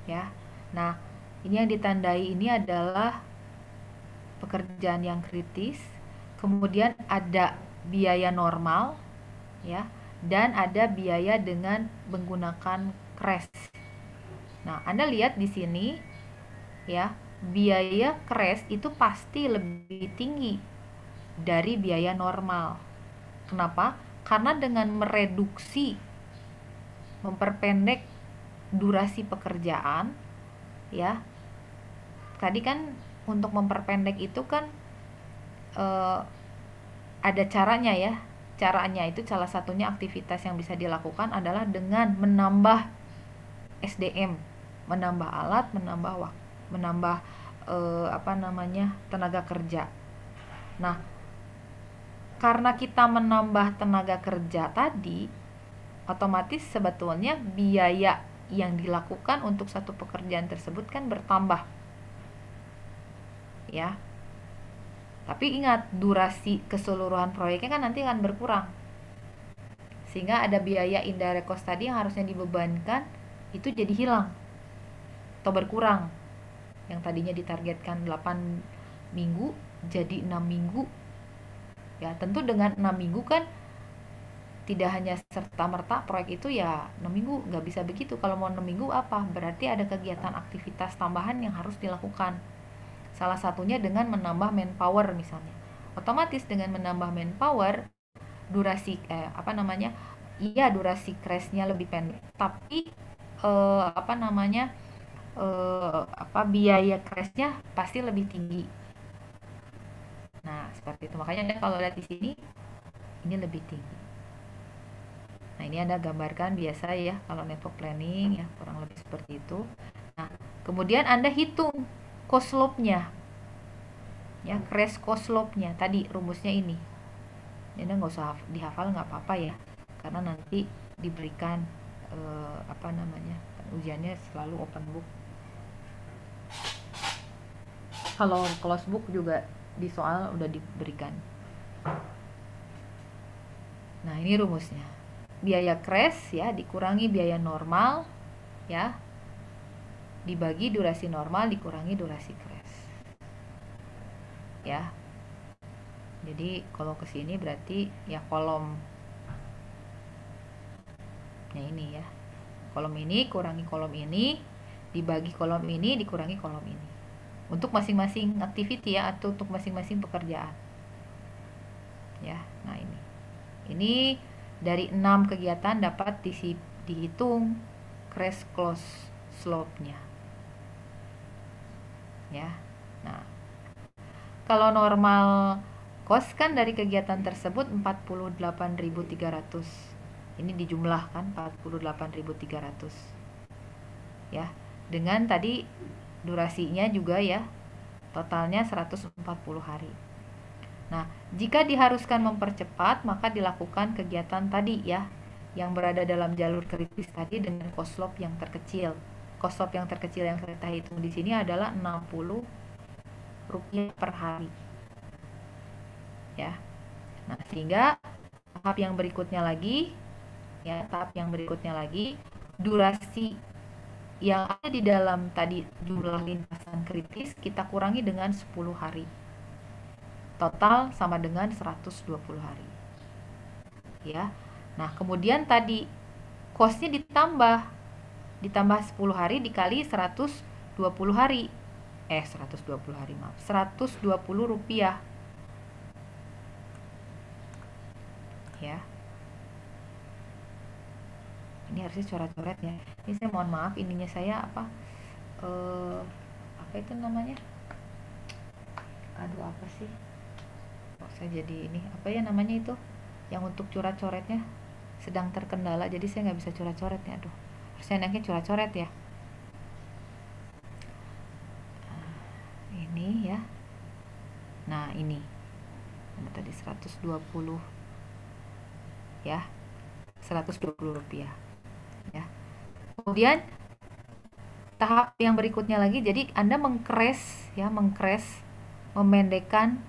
S1: ya. Nah, ini yang ditandai ini adalah pekerjaan yang kritis, kemudian ada biaya normal ya, dan ada biaya dengan menggunakan crash. Nah, Anda lihat di sini ya, biaya crash itu pasti lebih tinggi dari biaya normal. Kenapa? Karena dengan memperpendek durasi pekerjaan ya. Tadi kan untuk memperpendek itu kan ada caranya ya. Caranya itu salah satunya aktivitas yang bisa dilakukan adalah dengan menambah SDM, menambah alat, menambah tenaga kerja. Nah, karena kita menambah tenaga kerja tadi, otomatis sebetulnya biaya yang dilakukan untuk satu pekerjaan tersebut kan bertambah. Ya. Tapi ingat, durasi keseluruhan proyeknya kan nanti akan berkurang. Sehingga ada biaya indirect cost tadi yang harusnya dibebankan itu jadi hilang atau berkurang. Yang tadinya ditargetkan 8 minggu jadi 6 minggu. Ya, tentu dengan 6 minggu kan tidak hanya serta-merta proyek itu ya 6 minggu, nggak bisa begitu. Kalau mau 6 minggu apa? Berarti ada kegiatan aktivitas tambahan yang harus dilakukan. Salah satunya dengan menambah manpower misalnya. Otomatis dengan menambah manpower, durasi durasi crashnya lebih pendek, tapi biaya crashnya pasti lebih tinggi. Nah, seperti itu. Makanya kalau lihat di sini ini lebih tinggi. Nah, ini Anda gambarkan biasa ya kalau network planning ya, kurang lebih seperti itu. Nah, kemudian Anda hitung cost slope-nya. Ya, crash cost slope-nya. Tadi rumusnya ini. Anda nggak usah dihafal, nggak apa-apa ya. Karena nanti diberikan ujiannya selalu open book. Kalau close book juga di soal udah diberikan. Nah, ini rumusnya. Biaya crash ya dikurangi biaya normal ya, dibagi durasi normal dikurangi durasi crash. Ya. Jadi kalau ke sini berarti ya kolom ini ya. Kolom ini kurangi kolom ini, dibagi kolom ini dikurangi kolom ini. Untuk masing-masing activity ya, atau untuk masing-masing pekerjaan. Ya, nah ini. Ini dari 6 kegiatan dapat dihitung crash cost slope-nya. Ya. Nah, kalau normal cost kan dari kegiatan tersebut 48.300. Ini dijumlahkan 48.300. Ya. Dengan tadi durasinya juga ya, totalnya 140 hari. Nah, jika diharuskan mempercepat, maka dilakukan kegiatan tadi ya, yang berada dalam jalur kritis tadi dengan cost slope yang terkecil. Cost slope yang terkecil yang kita hitung di sini adalah Rp60 per hari. Ya. Nah, sehingga tahap yang berikutnya lagi, durasi yang ada di dalam tadi jumlah lintasan kritis kita kurangi dengan 10 hari. Total sama dengan 120 hari. Ya. Nah, kemudian tadi cost-nya ditambah 10 hari dikali 120 hari. 120 hari, maaf. Rp120. Ya. Ini harusnya coret-coret ya. Ini saya mohon maaf, ininya saya apa itu namanya? Aduh, apa sih? Kok saya jadi ini? Apa ya namanya itu? Yang untuk coret-coretnya sedang terkendala, jadi saya nggak bisa coret-coret ya. Aduh, harusnya enaknya coret-coret ya. Ini ya. Nah, ini. Tadi 120 ya. Rp120 ya. Kemudian tahap yang berikutnya lagi, jadi Anda mengcrash memendekkan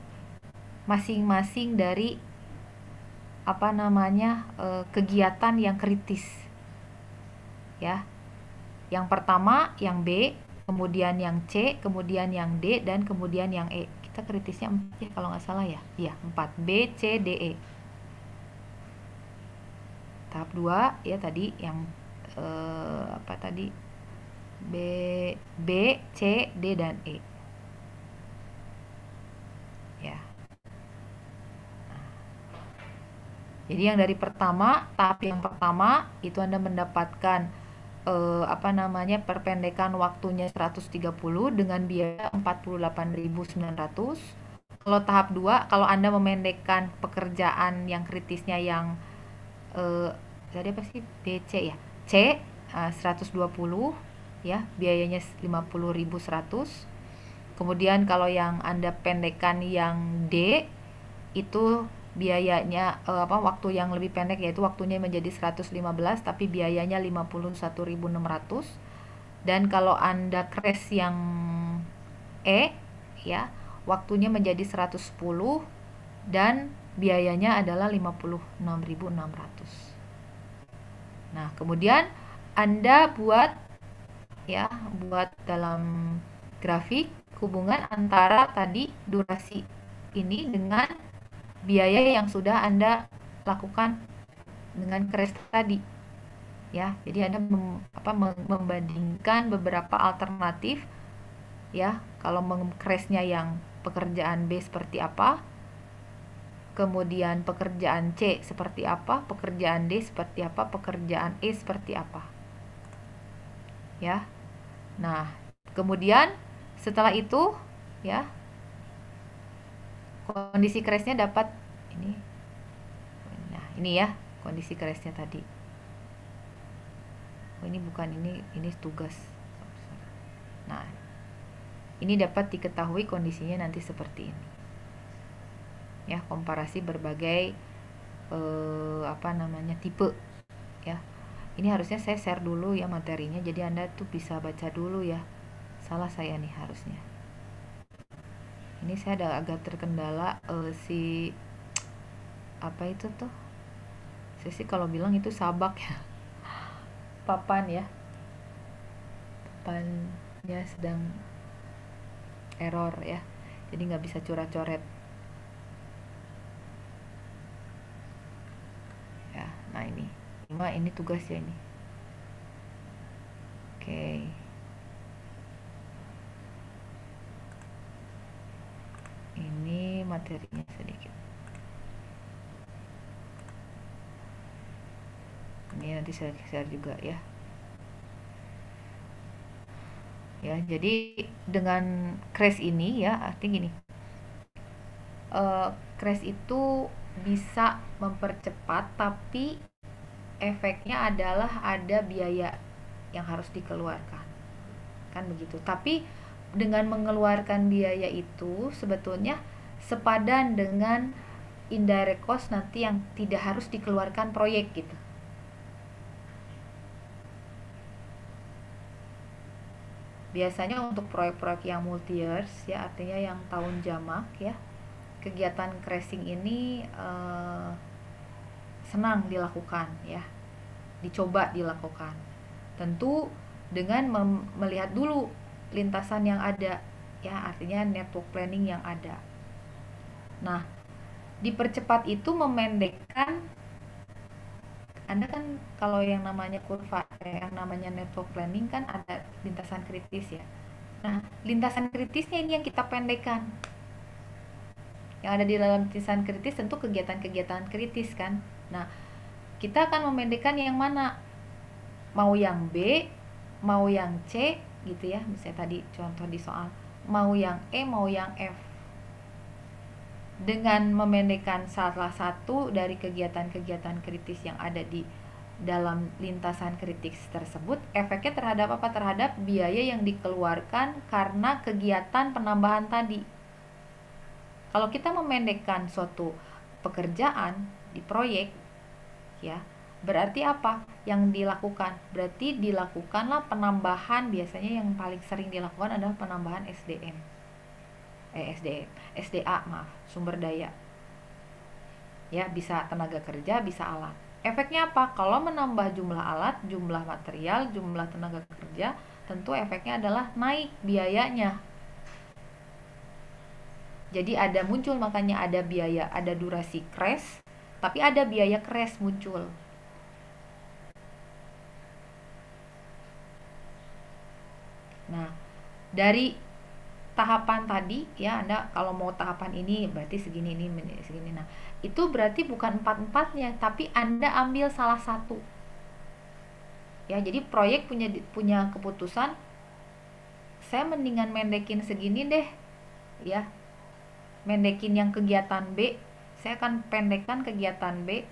S1: masing-masing dari kegiatan yang kritis. Ya. Yang pertama yang B, kemudian yang C, kemudian yang D, dan kemudian yang E. Kita kritisnya 4 ya kalau nggak salah ya. Iya, 4. B, C, D, E. Tahap 2 ya tadi yang B, C, D, dan E. Ya. Jadi yang dari tahap yang pertama itu Anda mendapatkan perpendekan waktunya 130 dengan biaya 48.900. Kalau tahap 2, kalau Anda memendekkan pekerjaan yang kritisnya yang tadi apa sih? BC ya. C 120 ya, biayanya 50.100. Kemudian kalau yang Anda pendekkan yang D itu biayanya waktu yang lebih pendek, yaitu waktunya menjadi 115 tapi biayanya 51.600. Dan kalau Anda crash yang E, ya, waktunya menjadi 110 dan biayanya adalah 56.600. Nah, kemudian Anda buat dalam grafik hubungan antara tadi durasi ini dengan biaya yang sudah Anda lakukan dengan crash tadi. Ya, jadi Anda membandingkan beberapa alternatif, ya. Kalau crashnya yang pekerjaan B seperti apa, kemudian pekerjaan C seperti apa, pekerjaan D seperti apa, pekerjaan E seperti apa. Ya. Nah, kemudian setelah itu, ya, kondisi crashnya dapat ini. Nah, ini ya kondisi crashnya tadi. Oh, ini bukan, ini tugas. Nah, ini dapat diketahui kondisinya nanti seperti ini. Ya, komparasi berbagai tipe, ya. Ini harusnya saya share dulu ya materinya, jadi Anda tuh bisa baca dulu ya. Salah saya nih harusnya. Ini saya ada agak terkendala apa itu tuh? Saya sih kalau bilang itu sabak ya. Papan ya. Papannya sedang error ya. Jadi nggak bisa coret-coret. Ya, nah ini tugas ya ini. Oke. Ini materinya sedikit. Ini nanti saya share juga ya. Ya, jadi dengan crash ini ya, artinya gini. Crash itu bisa mempercepat, tapi efeknya adalah ada biaya yang harus dikeluarkan, kan begitu. Tapi dengan mengeluarkan biaya itu sebetulnya sepadan dengan indirect cost nanti yang tidak harus dikeluarkan proyek gitu. Biasanya untuk proyek-proyek yang multi years ya, artinya yang tahun jamak ya, kegiatan crashing ini senang dilakukan ya, dicoba dilakukan. Tentu dengan melihat dulu lintasan yang ada ya, artinya network planning yang ada. Nah, dipercepat itu memendekkan. Anda kan kalau yang namanya kurva, yang namanya network planning kan ada lintasan kritis ya. Nah, lintasan kritisnya ini yang kita pendekkan. Yang ada di dalam lintasan kritis tentu kegiatan-kegiatan kritis kan. Nah, kita akan memendekkan yang mana? Mau yang B, mau yang C gitu ya. Misalnya tadi contoh di soal, mau yang E, mau yang F. Dengan memendekkan salah satu dari kegiatan-kegiatan kritis yang ada di dalam lintasan kritis tersebut, efeknya terhadap apa? Terhadap biaya yang dikeluarkan karena kegiatan penambahan tadi. Kalau kita memendekkan suatu pekerjaan di proyek, ya, berarti apa yang dilakukan? Berarti dilakukanlah penambahan, biasanya yang paling sering dilakukan adalah penambahan SDA, sumber daya. Ya, bisa tenaga kerja, bisa alat. Efeknya apa? Kalau menambah jumlah alat, jumlah material, jumlah tenaga kerja, tentu efeknya adalah naik biayanya. Jadi makanya ada biaya, ada durasi crash, tapi ada biaya crash muncul. Nah, dari tahapan tadi ya, Anda kalau mau tahapan ini berarti segini, ini segini. Nah, itu berarti bukan empat-empatnya, tapi Anda ambil salah satu. Ya, jadi proyek punya keputusan, saya mendingan mendekin segini deh. Ya. Mendekin yang kegiatan B, saya akan pendekkan kegiatan B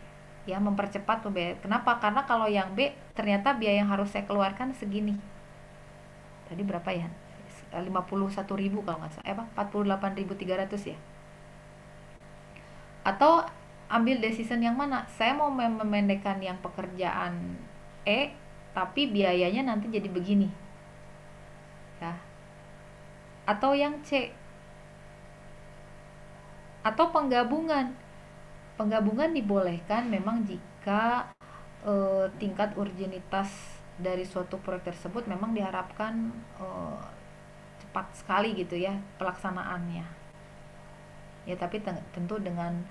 S1: ya, mempercepat tuh B. Kenapa? Karena kalau yang B ternyata biaya yang harus saya keluarkan segini. tadi berapa ya, 51.000 kalau nggak salah, 48.300 ya. Atau ambil decision yang mana, saya mau memendekkan yang pekerjaan E tapi biayanya nanti jadi begini ya, atau yang C, atau penggabungan. Penggabungan dibolehkan memang jika tingkat urgenitas dari suatu proyek tersebut memang diharapkan cepat sekali gitu ya pelaksanaannya ya, tapi tentu dengan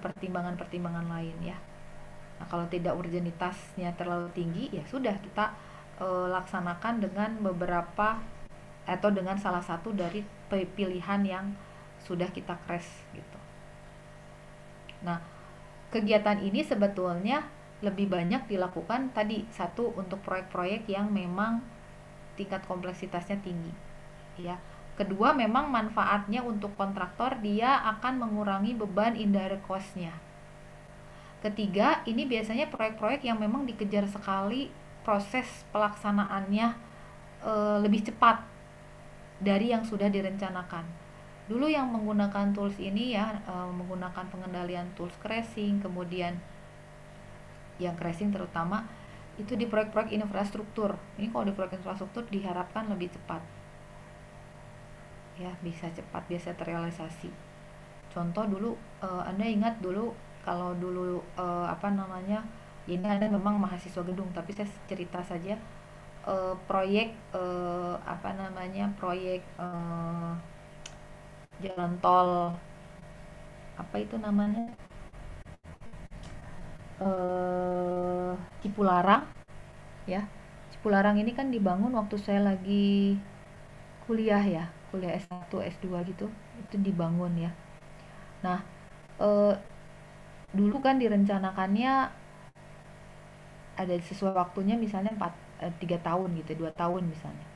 S1: pertimbangan-pertimbangan lain ya. Nah, kalau tidak urgenitasnya terlalu tinggi ya sudah kita laksanakan dengan beberapa atau dengan salah satu dari pilihan yang sudah kita crash gitu. Nah, kegiatan ini sebetulnya lebih banyak dilakukan tadi satu untuk proyek-proyek yang memang tingkat kompleksitasnya tinggi ya. Kedua, memang manfaatnya untuk kontraktor, dia akan mengurangi beban indirect cost-nya. Ketiga, ini biasanya proyek-proyek yang memang dikejar sekali proses pelaksanaannya lebih cepat dari yang sudah direncanakan. Dulu yang menggunakan tools ini ya, menggunakan pengendalian tools crashing, kemudian yang crashing terutama itu di proyek-proyek infrastruktur. Ini kalau di proyek infrastruktur diharapkan lebih cepat ya, bisa cepat, biasa terrealisasi. Contoh dulu, Anda ingat dulu kalau dulu ini Anda memang mahasiswa gedung tapi saya cerita saja proyek proyek jalan tol apa itu namanya, Cipularang ya. Cipularang ini kan dibangun waktu saya lagi kuliah ya, kuliah S1 S2 gitu, itu dibangun ya. Nah, dulu kan direncanakannya ada sesuai waktunya, misalnya 3 tahun gitu, 2 tahun misalnya.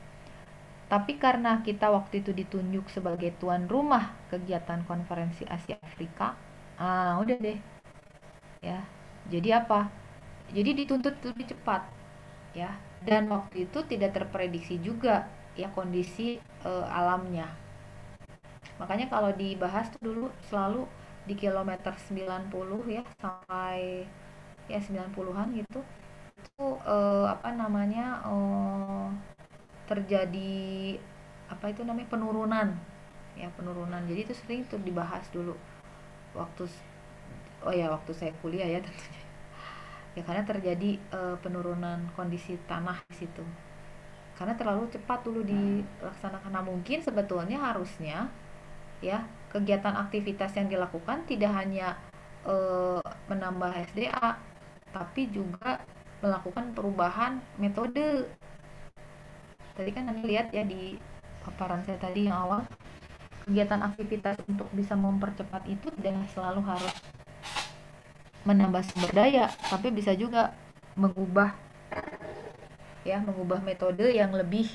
S1: Tapi karena kita waktu itu ditunjuk sebagai tuan rumah kegiatan konferensi Asia Afrika, udah deh ya. Jadi apa? Jadi dituntut lebih cepat ya. Dan waktu itu tidak terprediksi juga ya kondisi alamnya. Makanya kalau dibahas tuh dulu selalu di kilometer 90 ya sampai ya 90-an gitu. Itu terjadi penurunan ya, penurunan. Jadi itu sering tuh dibahas dulu waktu waktu saya kuliah ya tentunya ya, karena terjadi penurunan kondisi tanah di situ karena terlalu cepat dulu dilaksanakan. Nah, mungkin sebetulnya harusnya ya kegiatan aktivitas yang dilakukan tidak hanya menambah SDA tapi juga melakukan perubahan metode. Tadi kan Anda lihat ya di paparan saya tadi yang awal, kegiatan aktivitas untuk bisa mempercepat itu tidak selalu harus menambah sumber daya, tapi bisa juga mengubah metode yang lebih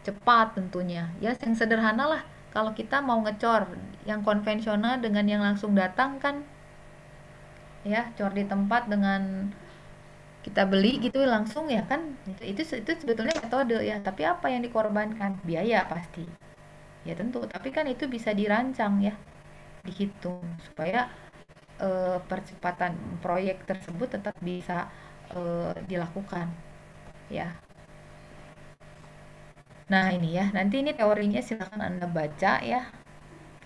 S1: cepat tentunya. Ya yang sederhana lah, kalau kita mau ngecor yang konvensional dengan yang langsung datang kan ya, cor di tempat dengan kita beli gitu langsung ya kan, itu sebetulnya metode ya, tapi apa yang dikorbankan? Biaya pasti ya tentu, tapi kan itu bisa dirancang ya, dihitung supaya percepatan proyek tersebut tetap bisa dilakukan ya. Nah ini ya, nanti ini teorinya silahkan Anda baca ya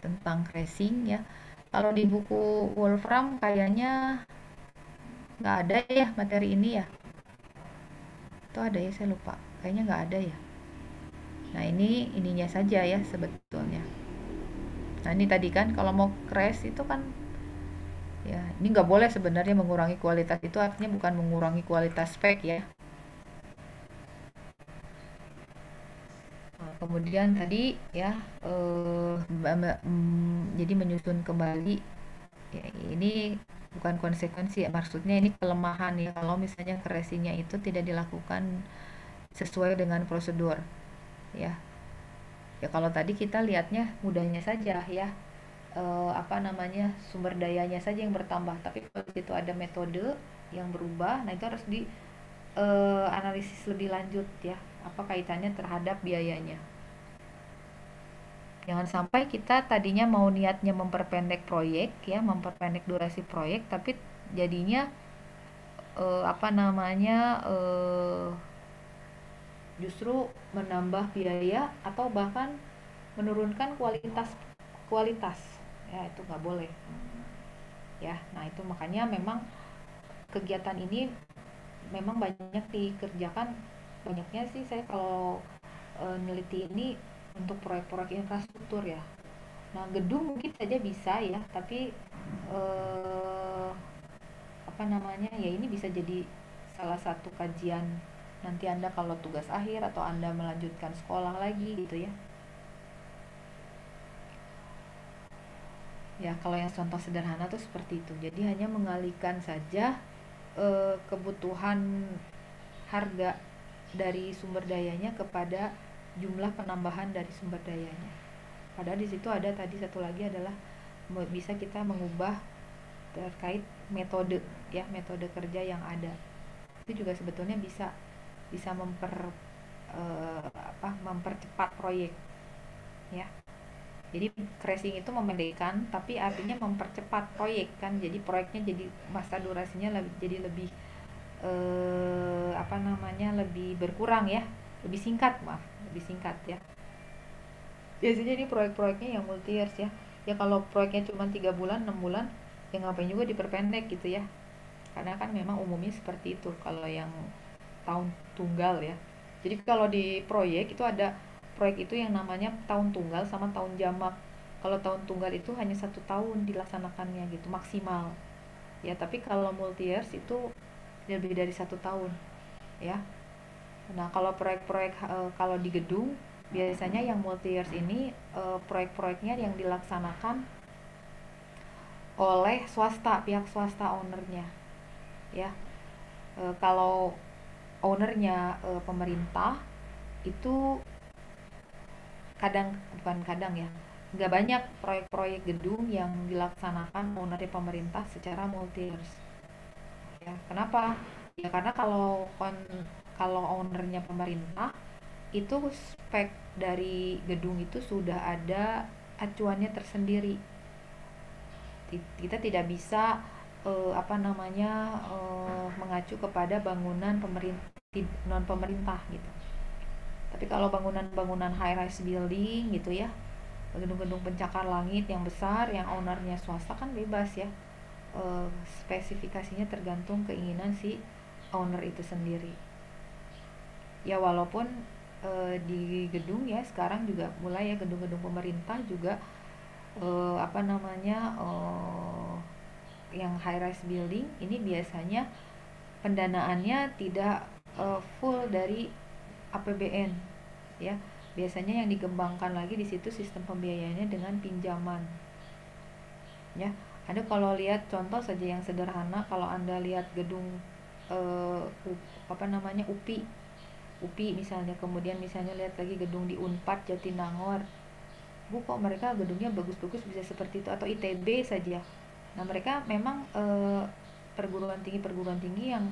S1: tentang crashing ya. Kalau di buku Wolfram kayaknya nggak ada ya materi ini ya, atau ada ya, saya lupa, kayaknya nggak ada ya. Nah ini ininya saja ya sebetulnya. Nah ini tadi kan kalau mau crash itu kan ya, ini nggak boleh sebenarnya mengurangi kualitas, itu artinya bukan mengurangi kualitas spek ya. Nah, kemudian tadi ya jadi menyusun kembali ya, ini bukan konsekuensi ya, maksudnya ini kelemahan ya kalau misalnya crashingnya itu tidak dilakukan sesuai dengan prosedur ya. Ya kalau tadi kita lihatnya mudahnya saja ya, sumber dayanya saja yang bertambah, tapi kalau itu ada metode yang berubah, nah itu harus analisis lebih lanjut ya, apa kaitannya terhadap biayanya. Jangan sampai kita tadinya mau niatnya memperpendek proyek ya, memperpendek durasi proyek, tapi jadinya apa namanya justru menambah biaya atau bahkan menurunkan kualitas ya, itu nggak boleh ya. Nah itu makanya memang kegiatan ini memang banyak dikerjakan, banyaknya sih saya kalau neliti ini untuk proyek-proyek infrastruktur ya. Nah gedung mungkin saja bisa ya, tapi eh, apa namanya ya, ini bisa jadi salah satu kajian nanti Anda kalau tugas akhir atau Anda melanjutkan sekolah lagi gitu ya. Ya kalau yang contoh sederhana tuh seperti itu, jadi hanya mengalihkan saja kebutuhan harga dari sumber dayanya kepada jumlah penambahan dari sumber dayanya. Padahal di situ ada tadi satu lagi adalah bisa kita mengubah terkait metode ya, metode kerja yang ada. Itu juga sebetulnya bisa bisa mempercepat proyek ya. Jadi crashing itu memendekkan, tapi artinya mempercepat proyek kan. Jadi proyeknya jadi masa durasinya jadi lebih apa namanya, lebih berkurang ya, lebih singkat, maaf, lebih singkat ya. Biasanya ini proyek-proyeknya yang multi years ya. Ya kalau proyeknya cuma 3 bulan 6 bulan ya ngapain juga diperpendek gitu ya, karena kan memang umumnya seperti itu kalau yang tahun tunggal ya. Jadi kalau di proyek itu ada proyek itu yang namanya tahun tunggal sama tahun jamak. Kalau tahun tunggal itu hanya 1 tahun dilaksanakannya gitu maksimal ya, tapi kalau multi years itu lebih dari 1 tahun ya. Nah kalau proyek-proyek kalau di gedung biasanya yang multi years ini proyek-proyeknya yang dilaksanakan oleh swasta, pihak swasta ownernya ya. Kalau ownernya pemerintah itu kadang, bukan kadang ya, nggak banyak proyek-proyek gedung yang dilaksanakan ownernya pemerintah secara multi years ya. Kenapa? Ya karena kalau ownernya pemerintah itu spek dari gedung itu sudah ada acuannya tersendiri. Kita tidak bisa apa namanya mengacu kepada bangunan pemerintah non pemerintah gitu. Tapi kalau bangunan-bangunan high rise building gitu ya, gedung-gedung pencakar langit yang besar yang ownernya swasta kan bebas ya. Spesifikasinya tergantung keinginan si owner itu sendiri. Ya walaupun di gedung ya sekarang juga mulai ya, gedung-gedung pemerintah juga apa namanya yang high rise building ini biasanya pendanaannya tidak full dari APBN ya. Biasanya yang dikembangkan lagi di situ sistem pembiayaannya dengan pinjaman ya. Anda kalau lihat contoh saja yang sederhana, kalau Anda lihat gedung eh, apa namanya UPI misalnya, kemudian misalnya lihat lagi gedung di Unpad Jatinangor, bu kok mereka gedungnya bagus-bagus bisa seperti itu, atau ITB saja. Nah mereka memang perguruan tinggi yang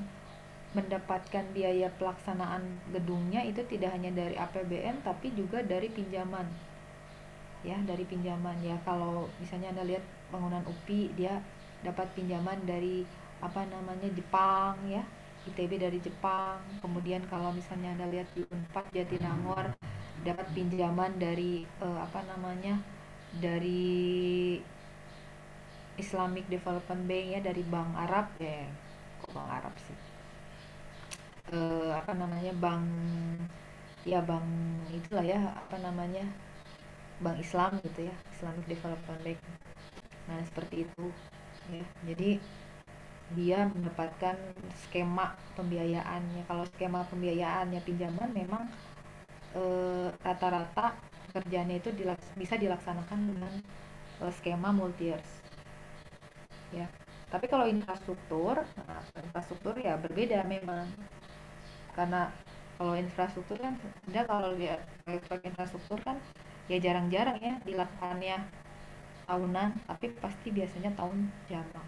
S1: mendapatkan biaya pelaksanaan gedungnya itu tidak hanya dari APBN tapi juga dari pinjaman ya, dari pinjaman ya. Kalau misalnya Anda lihat bangunan UPI, dia dapat pinjaman dari apa namanya Jepang ya, ITB dari Jepang. Kemudian kalau misalnya Anda lihat di Unpad Jatinangor dapat pinjaman dari apa namanya, dari Islamic Development Bank ya, dari Bank Arab ya. Kok Bank Arab sih, apa namanya, bank ya, bank itulah ya, apa namanya, bank Islam gitu ya, Islamic Development Bank. Nah seperti itu ya. Jadi dia mendapatkan skema pembiayaannya. Kalau skema pembiayaannya pinjaman memang rata-rata pekerjaannya itu bisa dilaksanakan dengan skema multi years ya. Tapi kalau infrastruktur, nah, infrastruktur ya berbeda memang, karena kalau infrastruktur kan, Anda kalau lihat proyek infrastruktur kan ya jarang-jarang ya dilakukannya tahunan, tapi pasti biasanya tahun jamak.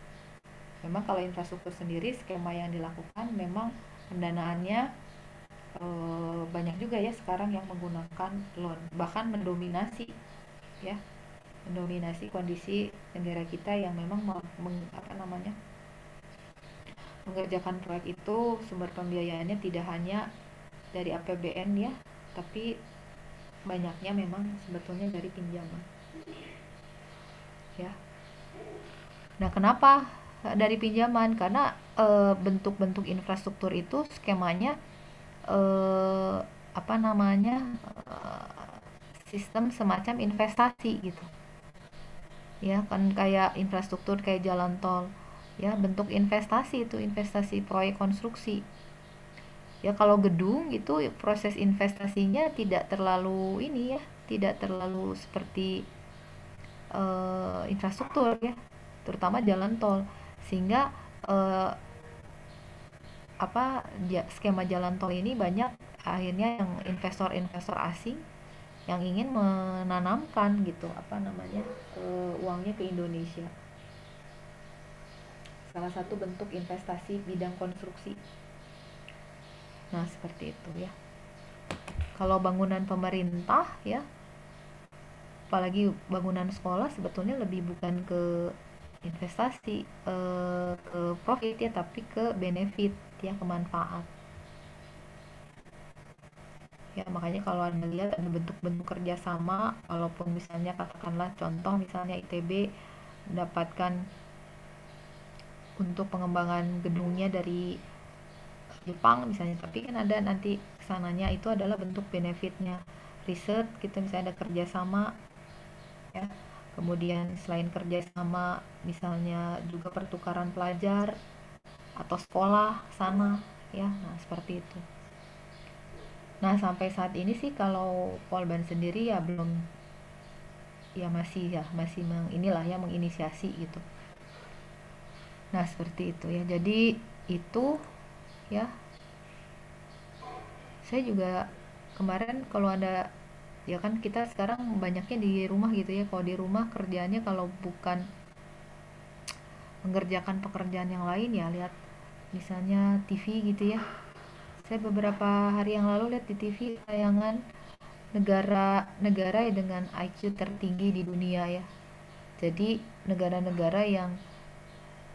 S1: Memang kalau infrastruktur sendiri skema yang dilakukan memang pendanaannya banyak juga ya sekarang yang menggunakan loan, bahkan mendominasi ya, mendominasi kondisi negara kita yang memang mengerjakan proyek itu sumber pembiayaannya tidak hanya dari APBN ya, tapi banyaknya memang sebetulnya dari pinjaman ya. Nah, kenapa dari pinjaman? Karena bentuk-bentuk infrastruktur itu skemanya eh, apa namanya sistem semacam investasi gitu ya, kan kayak infrastruktur kayak jalan tol ya, bentuk investasi itu, investasi proyek konstruksi ya. Kalau gedung itu proses investasinya tidak terlalu ini ya, tidak terlalu seperti infrastruktur ya, terutama jalan tol, sehingga eh, skema jalan tol ini banyak akhirnya yang investor-investor asing yang ingin menanamkan gitu uangnya ke Indonesia. Salah satu bentuk investasi bidang konstruksi. Nah, seperti itu ya. Kalau bangunan pemerintah ya, apalagi bangunan sekolah, sebetulnya lebih bukan ke investasi ke profit ya, tapi ke benefit ya, ke manfaat ya. Makanya kalau Anda lihat ada bentuk-bentuk kerjasama, walaupun misalnya katakanlah contoh misalnya ITB mendapatkan untuk pengembangan gedungnya dari Jepang misalnya, tapi kan ada nanti kesananya itu adalah bentuk benefitnya riset gitu, misalnya ada kerjasama ya. Kemudian selain kerjasama misalnya juga pertukaran pelajar atau sekolah sana ya, nah seperti itu. Nah, sampai saat ini sih kalau Polban sendiri ya belum, ya masih inilah ya, menginisiasi gitu. Nah, seperti itu ya. Jadi itu ya, saya juga kemarin kalau ada ya, kan kita sekarang banyaknya di rumah gitu ya. Kalau di rumah kerjaannya kalau bukan mengerjakan pekerjaan yang lain ya lihat misalnya TV gitu ya. Saya beberapa hari yang lalu lihat di TV tayangan negara-negara ya dengan IQ tertinggi di dunia ya. Jadi negara-negara yang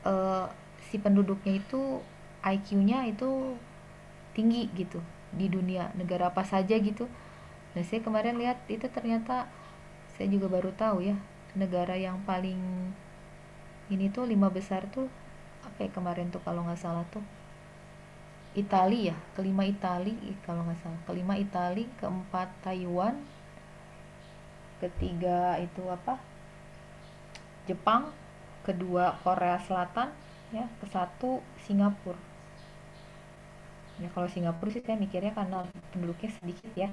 S1: eh, si penduduknya itu IQ-nya itu tinggi gitu di dunia, negara apa saja gitu. Nah, saya kemarin lihat itu ternyata saya juga baru tahu ya, negara yang paling ini tuh 5 besar tuh apa ya kemarin tuh kalau nggak salah tuh Itali ya, kelima Itali kalau nggak salah, kelima Itali, keempat Taiwan, ketiga itu Jepang, kedua Korea Selatan ya, ke satu Singapura. Ya kalau Singapura sih saya mikirnya karena penduduknya sedikit ya.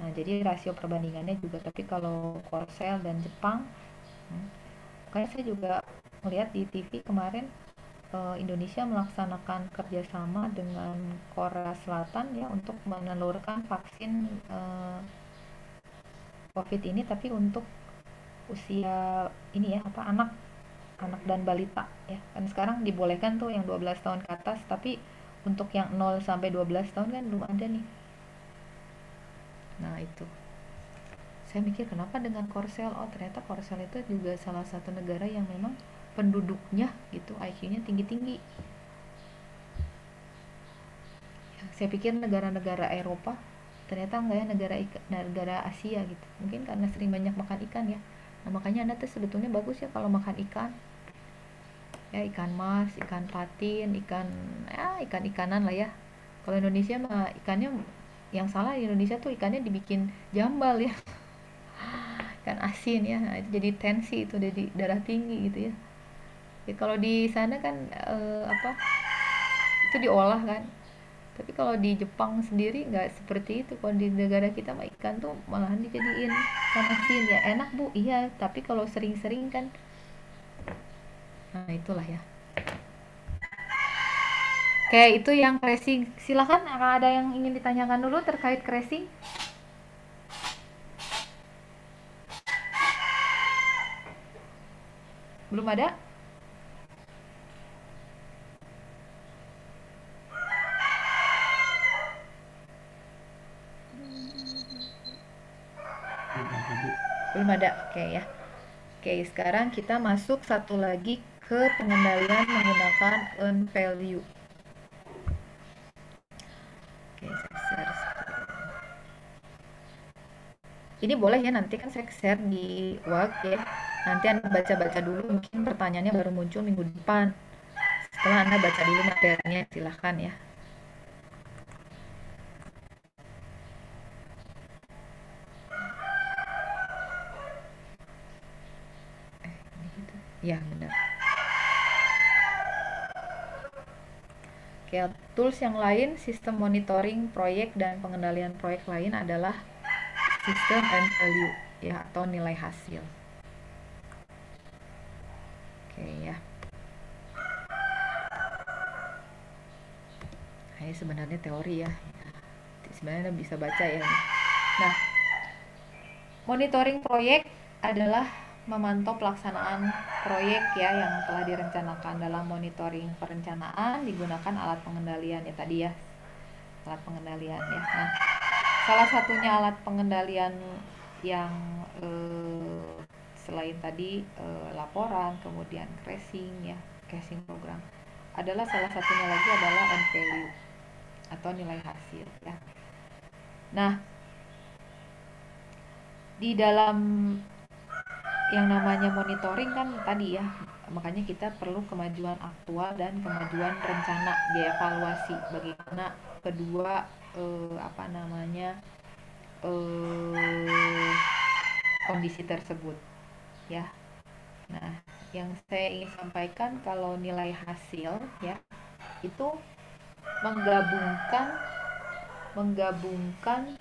S1: Nah, jadi rasio perbandingannya juga, tapi kalau Korsel dan Jepang, kayak saya juga melihat di TV kemarin Indonesia melaksanakan kerjasama dengan Korea Selatan ya untuk menelurkan vaksin COVID ini, tapi untuk usia ini ya anak anak dan balita ya, kan sekarang dibolehkan tuh yang 12 tahun ke atas, tapi untuk yang 0 sampai 12 tahun kan belum ada nih. Nah, itu saya mikir kenapa dengan Korsel, oh ternyata Korsel itu juga salah satu negara yang memang penduduknya gitu IQ-nya tinggi-tinggi ya. Saya pikir negara-negara Eropa, ternyata enggak ya, negara Asia gitu, mungkin karena sering banyak makan ikan ya. Nah, makanya Anda tuh sebetulnya bagus ya kalau makan ikan ya, ikan mas, ikan patin, ikan-ikanan lah ya. Kalau Indonesia mah ikannya, yang salah di Indonesia tuh ikannya dibikin jambal ya, ikan asin ya. Nah, itu jadi tensi, itu jadi darah tinggi gitu ya. Ya kalau di sana kan itu diolah kan. Tapi kalau di Jepang sendiri nggak seperti itu. Kalau di negara kita mah ikan tuh malahan dijadiin ikan asin ya, enak bu, iya. Tapi kalau sering-sering kan, nah itulah ya. Kayak itu yang crashing. Silahkan, ada yang ingin ditanyakan dulu terkait crashing? Belum ada? Belum ada. Oke ya. Oke, sekarang kita masuk satu lagi ke pengendalian menggunakan earn value. Oke, saya share screen. Ini boleh ya, nanti kan saya share di Word ya. Nanti Anda baca-baca dulu, mungkin pertanyaannya baru muncul minggu depan. Setelah Anda baca dulu materinya, silahkan ya. Ini gitu. Ya, benar. Oke, tools yang lain, sistem monitoring proyek dan pengendalian proyek lain adalah sistem and value ya, atau nilai hasil. Oke ya. Nah, ini sebenarnya teori ya. Sebenarnya bisa baca ya. Nah, monitoring proyek adalah memantau pelaksanaan proyek ya yang telah direncanakan. Dalam monitoring perencanaan digunakan alat pengendalian ya tadi ya. Alat pengendalian ya. Nah, salah satunya alat pengendalian yang selain tadi laporan, kemudian casing ya, casing program, adalah salah satunya lagi adalah end value atau nilai hasil ya. Nah, di dalam yang namanya monitoring kan tadi ya, makanya kita perlu kemajuan aktual dan kemajuan rencana, dievaluasi bagaimana kedua kondisi tersebut ya. Nah, yang saya ingin sampaikan kalau nilai hasil ya itu menggabungkan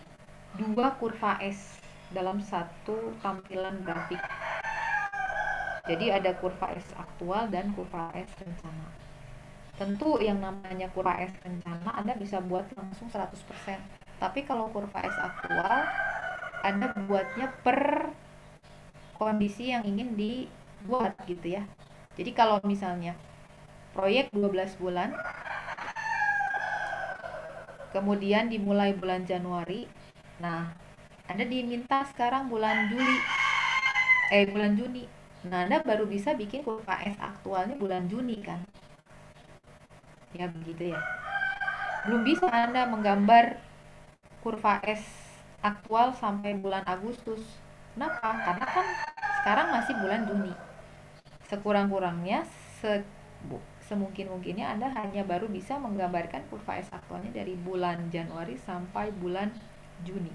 S1: dua kurva S dalam satu tampilan grafik. Jadi ada kurva S aktual dan kurva S rencana. Tentu yang namanya kurva S rencana Anda bisa buat langsung 100%. Tapi kalau kurva S aktual Anda buatnya per kondisi yang ingin dibuat gitu ya. Jadi kalau misalnya proyek 12 bulan, kemudian dimulai bulan Januari, nah Anda diminta sekarang bulan Juni. Nah, Anda baru bisa bikin kurva S aktualnya bulan Juni kan. Ya begitu ya. Belum bisa Anda menggambar kurva S aktual sampai bulan Agustus. Kenapa? Karena kan sekarang masih bulan Juni. Sekurang-kurangnya semungkin-mungkinnya Anda hanya baru bisa menggambarkan kurva S aktualnya dari bulan Januari sampai bulan Juni.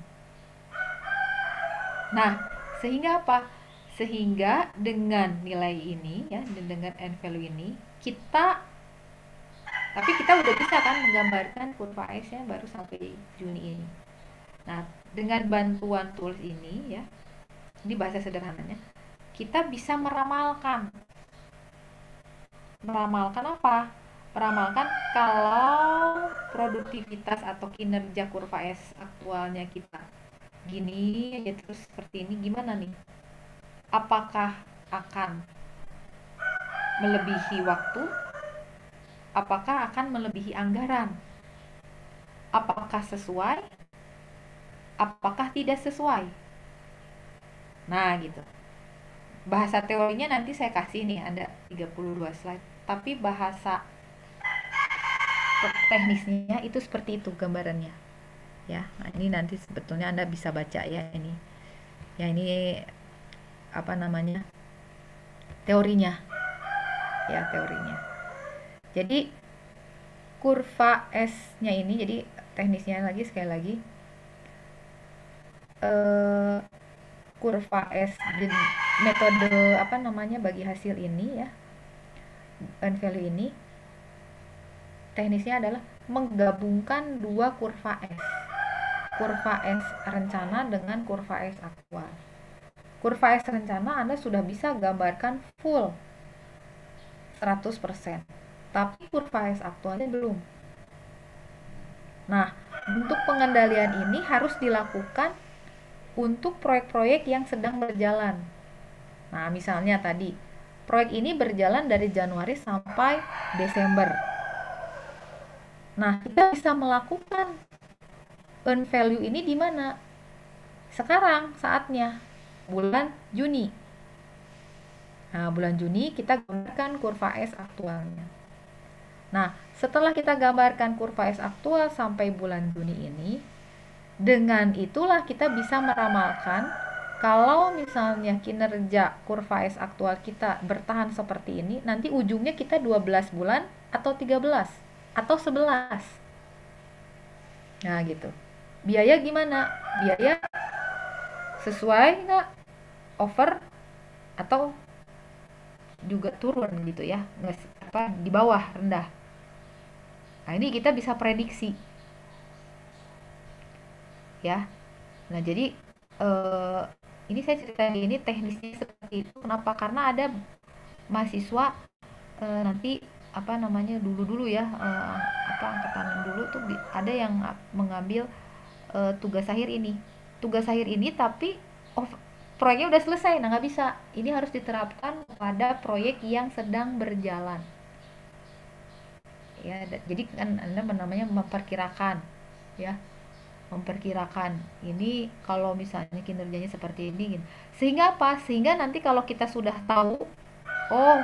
S1: Nah, sehingga apa? Sehingga dengan nilai ini ya, dengan end value ini, kita udah bisa kan menggambarkan kurva S-nya baru sampai Juni ini. Nah, dengan bantuan tools ini ya, ini bahasa sederhananya, kita bisa meramalkan. Meramalkan apa? Meramalkan kalau produktivitas atau kinerja kurva S aktualnya kita gini ya, terus seperti ini, gimana nih? Apakah akan melebihi waktu? Apakah akan melebihi anggaran? Apakah sesuai? Apakah tidak sesuai? Nah, gitu. Bahasa teorinya nanti saya kasih nih, ada 32 slide. Tapi bahasa teknisnya itu seperti itu gambarannya. Ya, nah ini nanti sebetulnya Anda bisa baca ya ini. Ya, ini apa namanya? Teorinya. Ya, teorinya. Jadi kurva S-nya ini, jadi teknisnya lagi sekali lagi, kurva S metode apa namanya bagi hasil ini ya, earn value ini, teknisnya adalah menggabungkan dua kurva S rencana dengan kurva S aktual. Kurva S rencana Anda sudah bisa gambarkan full 100%, tapi kurva S aktualnya belum. Nah, untuk pengendalian ini harus dilakukan untuk proyek-proyek yang sedang berjalan. Nah, misalnya tadi, proyek ini berjalan dari Januari sampai Desember. Nah, kita bisa melakukan earn value ini di mana? Sekarang saatnya. bulan Juni. Nah, bulan Juni kita gambarkan kurva S aktualnya. Nah, setelah kita gambarkan kurva S aktual sampai bulan Juni ini, dengan itulah kita bisa meramalkan kalau misalnya kinerja kurva S aktual kita bertahan seperti ini, nanti ujungnya kita 12 bulan atau 13 atau 11. Nah, gitu. Biaya gimana? Biaya sesuai nggak? Over atau juga turun gitu ya? Nggak, di bawah, rendah. Nah, ini kita bisa prediksi ya. Nah, jadi ini saya ceritain ini teknisnya seperti itu. Kenapa? Karena ada mahasiswa nanti apa namanya dulu ya angkatan dulu tuh ada yang mengambil tugas akhir ini. Tugas akhir ini tapi proyeknya udah selesai. Nah, nggak bisa. Ini harus diterapkan pada proyek yang sedang berjalan. Ya, jadi kan Anda namanya memperkirakan ya. Memperkirakan ini kalau misalnya kinerjanya seperti ini, sehingga apa? Sehingga nanti kalau kita sudah tahu, oh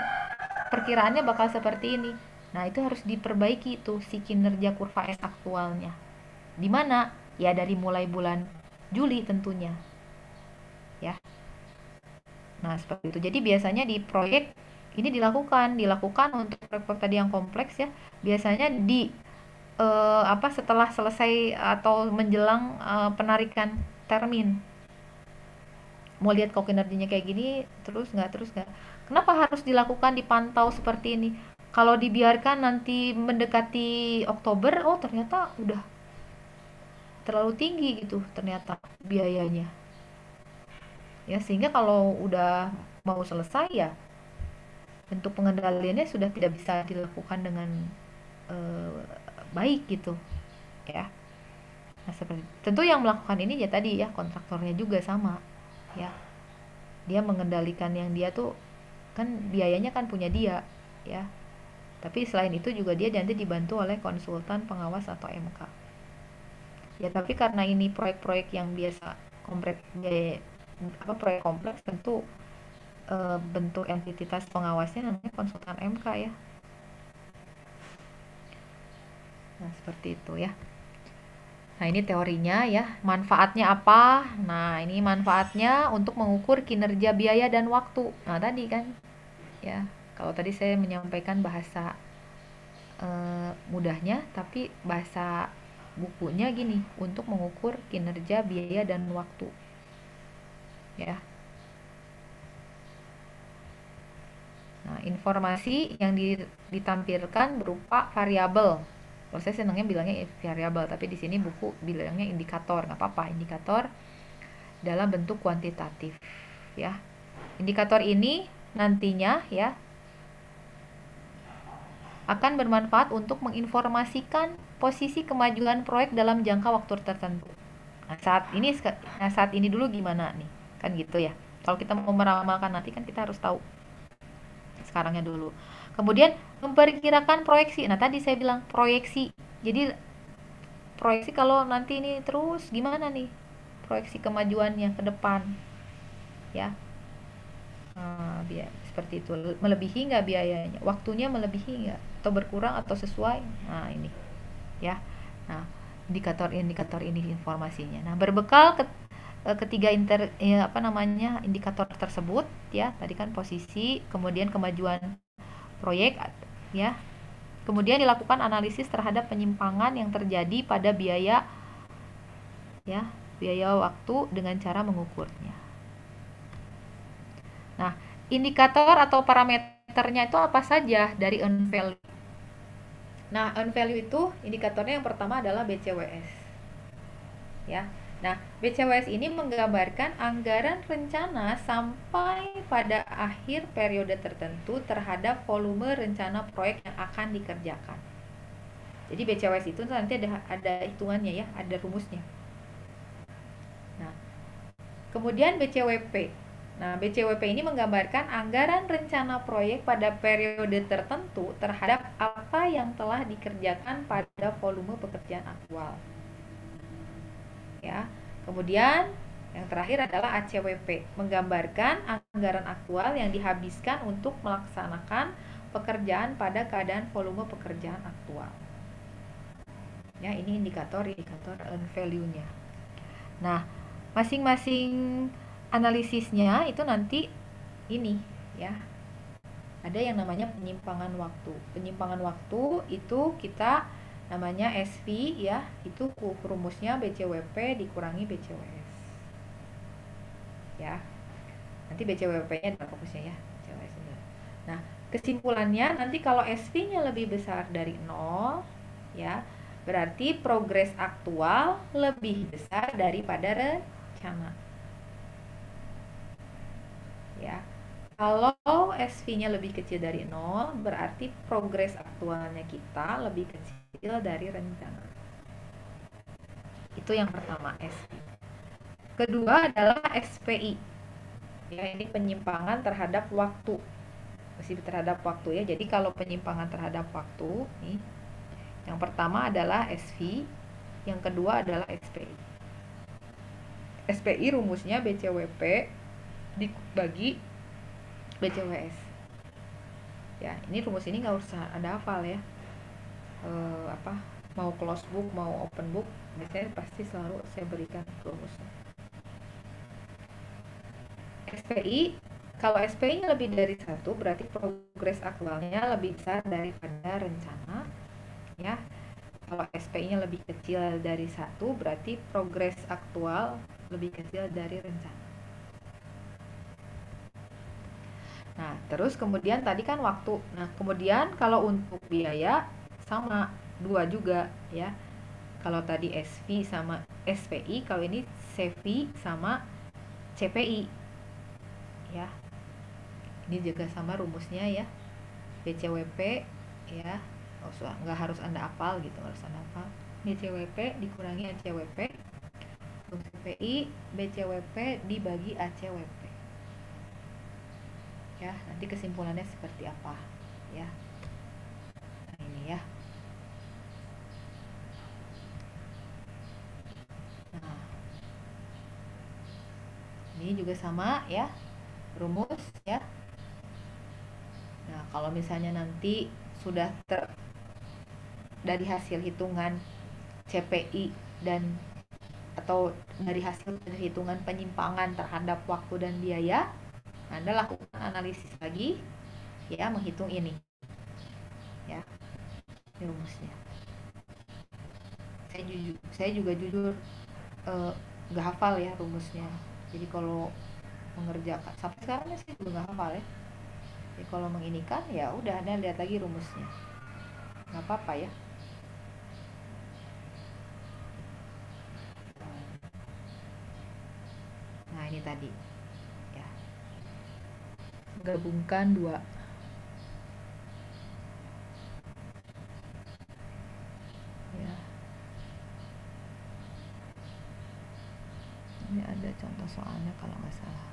S1: perkiraannya bakal seperti ini, nah itu harus diperbaiki tuh si kinerja kurva S aktualnya. Di mana? Ya dari mulai bulan Juli tentunya ya. Nah seperti itu. Jadi biasanya di proyek ini dilakukan untuk proyek tadi yang kompleks ya, biasanya di setelah selesai atau menjelang penarikan termin, mau lihat kok kinerjanya kayak gini terus nggak, kenapa harus dilakukan, dipantau seperti ini. Kalau dibiarkan nanti mendekati Oktober, oh ternyata udah terlalu tinggi gitu ternyata biayanya ya, sehingga kalau udah mau selesai ya bentuk pengendaliannya sudah tidak bisa dilakukan dengan eh, baik gitu ya. Nah, seperti tentu yang melakukan ini ya tadi ya kontraktornya juga sama ya. Dia mengendalikan yang dia tuh kan biayanya kan punya dia ya. Tapi selain itu juga dia nanti dibantu oleh konsultan pengawas atau MK. Ya tapi karena ini proyek-proyek yang biasa kompleks proyek kompleks tentu bentuk entitas pengawasnya namanya konsultan MK ya. Nah, seperti itu ya. Nah, ini teorinya ya. Manfaatnya apa? Nah, ini manfaatnya untuk mengukur kinerja biaya dan waktu. Nah, tadi kan ya, kalau tadi saya menyampaikan bahasa mudahnya, tapi bahasa bukunya gini, untuk mengukur kinerja biaya dan waktu. Ya. Nah, informasi yang ditampilkan berupa variabel. Kalau saya senangnya bilangnya variabel, tapi di sini buku bilangnya indikator, nggak apa-apa, indikator dalam bentuk kuantitatif ya. Indikator ini nantinya ya akan bermanfaat untuk menginformasikan posisi kemajuan proyek dalam jangka waktu tertentu. Nah, saat ini dulu gimana nih? Kan gitu ya. Kalau kita mau meramalkan nanti kan kita harus tahu sekarangnya dulu. Kemudian memperkirakan proyeksi. Nah, tadi saya bilang proyeksi. Jadi proyeksi kalau nanti ini terus gimana nih? Proyeksi kemajuannya ke depan. Ya. Nah, seperti itu. Melebihi nggak biayanya? Waktunya melebihi nggak? Atau berkurang atau sesuai? Nah, ini. Ya. Nah, indikator ini informasinya. Nah, berbekal ketiga indikator tersebut ya, tadi kan posisi, kemudian kemajuan proyek ya, kemudian dilakukan analisis terhadap penyimpangan yang terjadi pada biaya ya, biaya waktu dengan cara mengukurnya. Nah, indikator atau parameternya itu apa saja dari earn value. Nah, earn value itu indikatornya yang pertama adalah BCWS ya. Nah, BCWS ini menggambarkan anggaran rencana sampai pada akhir periode tertentu terhadap volume rencana proyek yang akan dikerjakan. Jadi BCWS itu nanti ada hitungannya ya, ada rumusnya. Nah, kemudian BCWP. Nah, BCWP ini menggambarkan anggaran rencana proyek pada periode tertentu terhadap apa yang telah dikerjakan pada volume pekerjaan aktual. Ya. Kemudian Yang terakhir adalah ACWP, menggambarkan anggaran aktual yang dihabiskan untuk melaksanakan pekerjaan pada keadaan volume pekerjaan aktual. Ya, ini indikator earn value-nya. Nah, masing-masing analisisnya itu nanti ini ya. Ada yang namanya penyimpangan waktu. Penyimpangan waktu itu kita namanya SV ya, itu rumusnya BCWP dikurangi BCWS. Ya. Nanti BCWP-nya ada fokusnya ya, BCWS. Nah, kesimpulannya nanti kalau SV-nya lebih besar dari 0 ya, berarti progres aktual lebih besar daripada rencana. Ya. Kalau SV-nya lebih kecil dari 0, berarti progres aktualnya kita lebih kecil dari rencana. Itu yang pertama, SV. Kedua adalah SPI. Ya, ini penyimpangan terhadap waktu. Masih terhadap waktu ya. Jadi kalau penyimpangan terhadap waktu, nih, yang pertama adalah SV, yang kedua adalah SPI. SPI rumusnya BCWP dibagi BCWS. Ya, ini rumus ini nggak usah ada hafal ya. Mau close book, mau open book, biasanya pasti selalu saya berikan rumusnya. SPI, kalau SPI-nya lebih dari 1 berarti progres aktualnya lebih besar daripada rencana ya. Kalau SPI-nya lebih kecil dari 1 berarti progres aktual lebih kecil dari rencana. Nah, terus kemudian tadi kan waktu. Nah, kemudian kalau untuk biaya sama 2 juga ya. Kalau tadi SV sama SPI, kalau ini CV sama CPI ya. Ini juga sama rumusnya ya, BCWP ya. Nggak harus Anda hafal gitu, nggak harus Anda hafal. BCWP dikurangi ACWP, CPI BCWP dibagi ACWP ya. Nanti kesimpulannya seperti apa ya. Nah, ini ya. Nah, ini juga sama ya, rumus ya. Nah, kalau misalnya nanti sudah dari hasil hitungan CPI dan atau dari hasil perhitungan penyimpangan terhadap waktu dan biaya, Anda lakukan analisis lagi ya, menghitung ini ya, ini rumusnya. Saya juga jujur nggak hafal ya rumusnya, jadi kalau mengerjakan sampai sekarang saya juga nggak hafal ya. Jadi kalau menginikan ya udah, Anda lihat lagi rumusnya, nggak apa-apa ya. Nah, ini tadi ya, menggabungkan 2 ya. Ini ada contoh soalnya kalau nggak salah.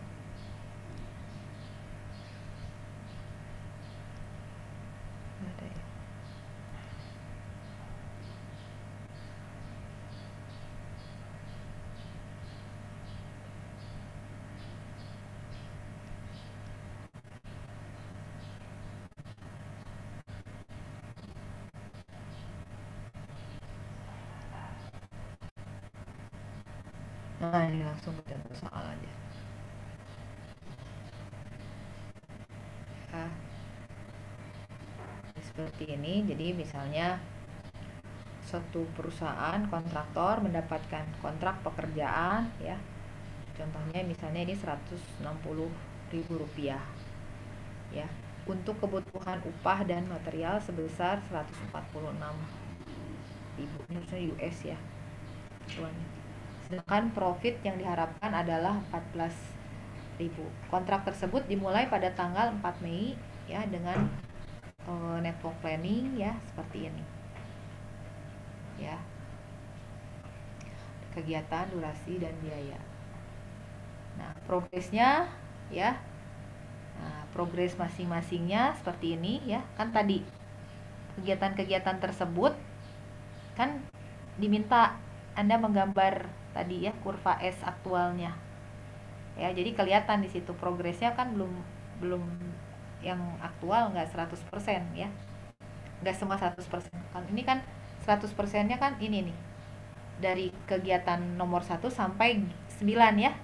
S1: Ada ya. Nah, ini langsung contoh soal aja. Nah, seperti ini. Jadi misalnya suatu perusahaan kontraktor mendapatkan kontrak pekerjaan ya. Contohnya misalnya ini Rp160.000 ya, untuk kebutuhan upah dan material sebesar 146.000. Ini harusnya US ya. Sedangkan profit yang diharapkan adalah 14.000. Kontrak tersebut dimulai pada tanggal 4 Mei ya, dengan network planning ya, seperti ini ya. Kegiatan, durasi, dan biaya. Nah, progresnya ya. Nah, progres masing-masingnya seperti ini ya. Kan tadi kegiatan-kegiatan tersebut kan diminta Anda menggambar tadi ya kurva S aktualnya. Ya, jadi kelihatan di situ progresnya kan belum belum yang aktual nggak 100% ya. Nggak semua 100%. Kan ini kan 100%-nya kan ini nih. Dari kegiatan nomor 1 sampai 9 ya.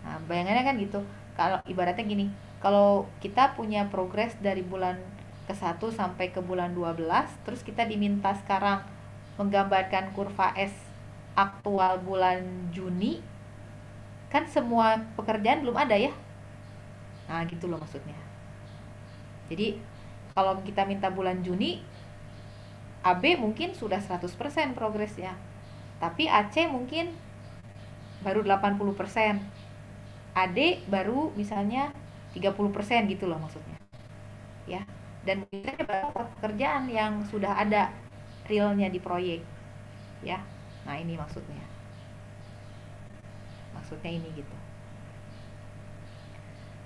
S1: Nah, bayangannya kan gitu. Kalau ibaratnya gini, kalau kita punya progres dari bulan ke 1 sampai ke bulan 12, terus kita diminta sekarang menggambarkan kurva S aktual bulan Juni, kan semua pekerjaan belum ada ya. Nah, gitu loh maksudnya. Jadi, kalau kita minta bulan Juni, AB mungkin sudah 100% progresnya. Tapi AC mungkin baru 80%. AD baru misalnya 30% gitu loh maksudnya. Ya. Dan kita beberapa pekerjaan yang sudah ada realnya di proyek. Ya. Nah, ini maksudnya. Maksudnya ini gitu.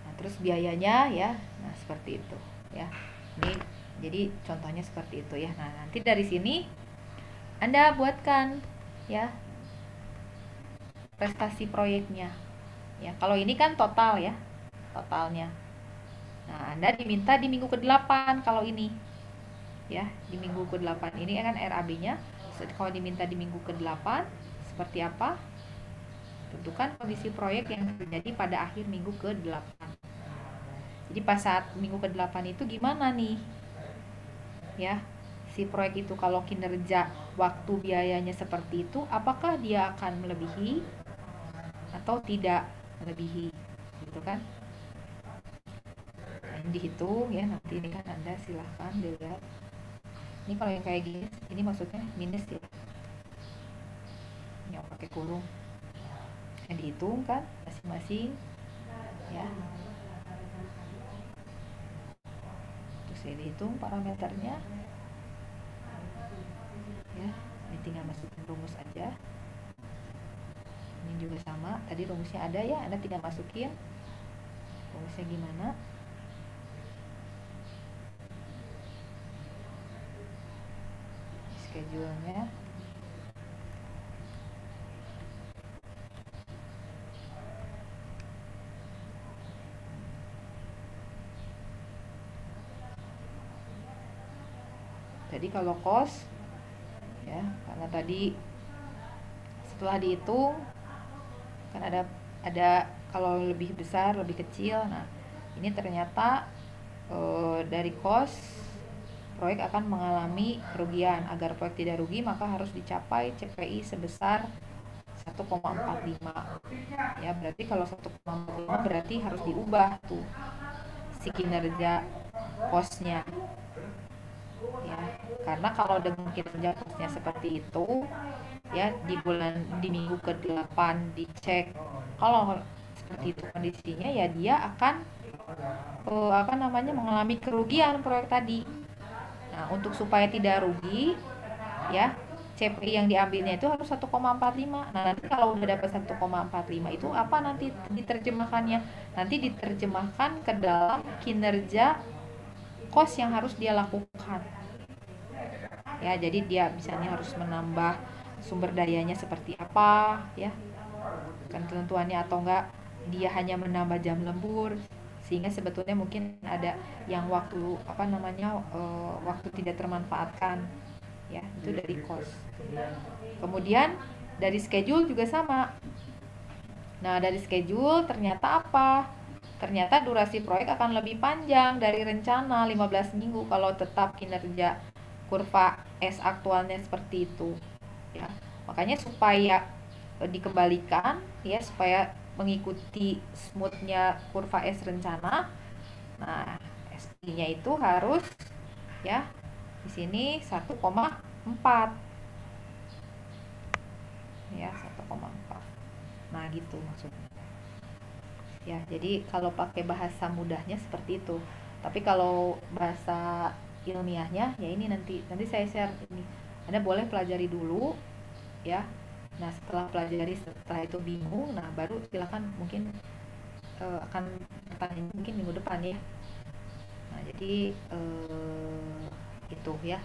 S1: Nah, terus biayanya ya. Nah, seperti itu, ya. Ini jadi contohnya seperti itu ya. Nah, nanti dari sini Anda buatkan ya prestasi proyeknya. Ya, kalau ini kan total ya, totalnya. Nah, Anda diminta di minggu ke-8 kalau ini. Ya, di minggu ke-8 ini kan RAB-nya. Kalau diminta di minggu ke-8 seperti apa? Tentukan kondisi proyek yang terjadi pada akhir minggu ke-8. Jadi pas saat minggu ke-8 itu gimana nih? Ya, si proyek itu kalau kinerja waktu biayanya seperti itu, apakah dia akan melebihi atau tidak melebihi, gitu kan? Nah, ini dihitung ya, nanti ini kan Anda silahkan dilihat. Ini kalau yang kayak gini, ini maksudnya minus ya, yang pakai kurung. Yang dihitung kan masing-masing ya. Terus saya dihitung parameternya ya. Ini tinggal masukin rumus aja. Ini juga sama, tadi rumusnya ada ya, Anda tinggal masukin rumusnya gimana. Schedule-nya. Jadi kalau cost ya, karena tadi setelah dihitung kan ada kalau lebih besar, lebih kecil. Nah, ini ternyata dari cost proyek akan mengalami kerugian. Agar proyek tidak rugi, maka harus dicapai CPI sebesar 1,45. Ya, berarti kalau 1,45 berarti harus diubah tuh si kinerja cost-nya. Ya, karena kalau dengan kinerja cost-nya seperti itu, ya di minggu ke-8 dicek kalau seperti itu kondisinya, ya dia akan mengalami kerugian proyek tadi. Nah, untuk supaya tidak rugi ya, CPI yang diambilnya itu harus 1,45. Nah, nanti kalau udah dapat 1,45 itu apa nanti diterjemahkannya? Nanti diterjemahkan ke dalam kinerja cost yang harus dia lakukan. Ya, jadi dia misalnya harus menambah sumber dayanya seperti apa ya, kan ketentuannya, atau enggak dia hanya menambah jam lembur, sehingga sebetulnya mungkin ada yang waktu waktu tidak termanfaatkan ya, itu dari cost. Kemudian dari schedule juga sama. Nah, dari schedule ternyata apa? Ternyata durasi proyek akan lebih panjang dari rencana 15 minggu kalau tetap kinerja kurva S aktualnya seperti itu ya. Makanya supaya dikembalikan ya, supaya mengikuti smoothnya kurva S rencana. Nah, SI-nya itu harus ya di sini 1,4 ya, 1,4. Nah, gitu maksudnya. Ya, jadi kalau pakai bahasa mudahnya seperti itu. Tapi kalau bahasa ilmiahnya ya ini nanti saya share ini. Anda boleh pelajari dulu ya. Nah, setelah pelajari, setelah itu bingung, nah baru silakan mungkin akan bertanya mungkin minggu depan ya. Nah, jadi itu ya.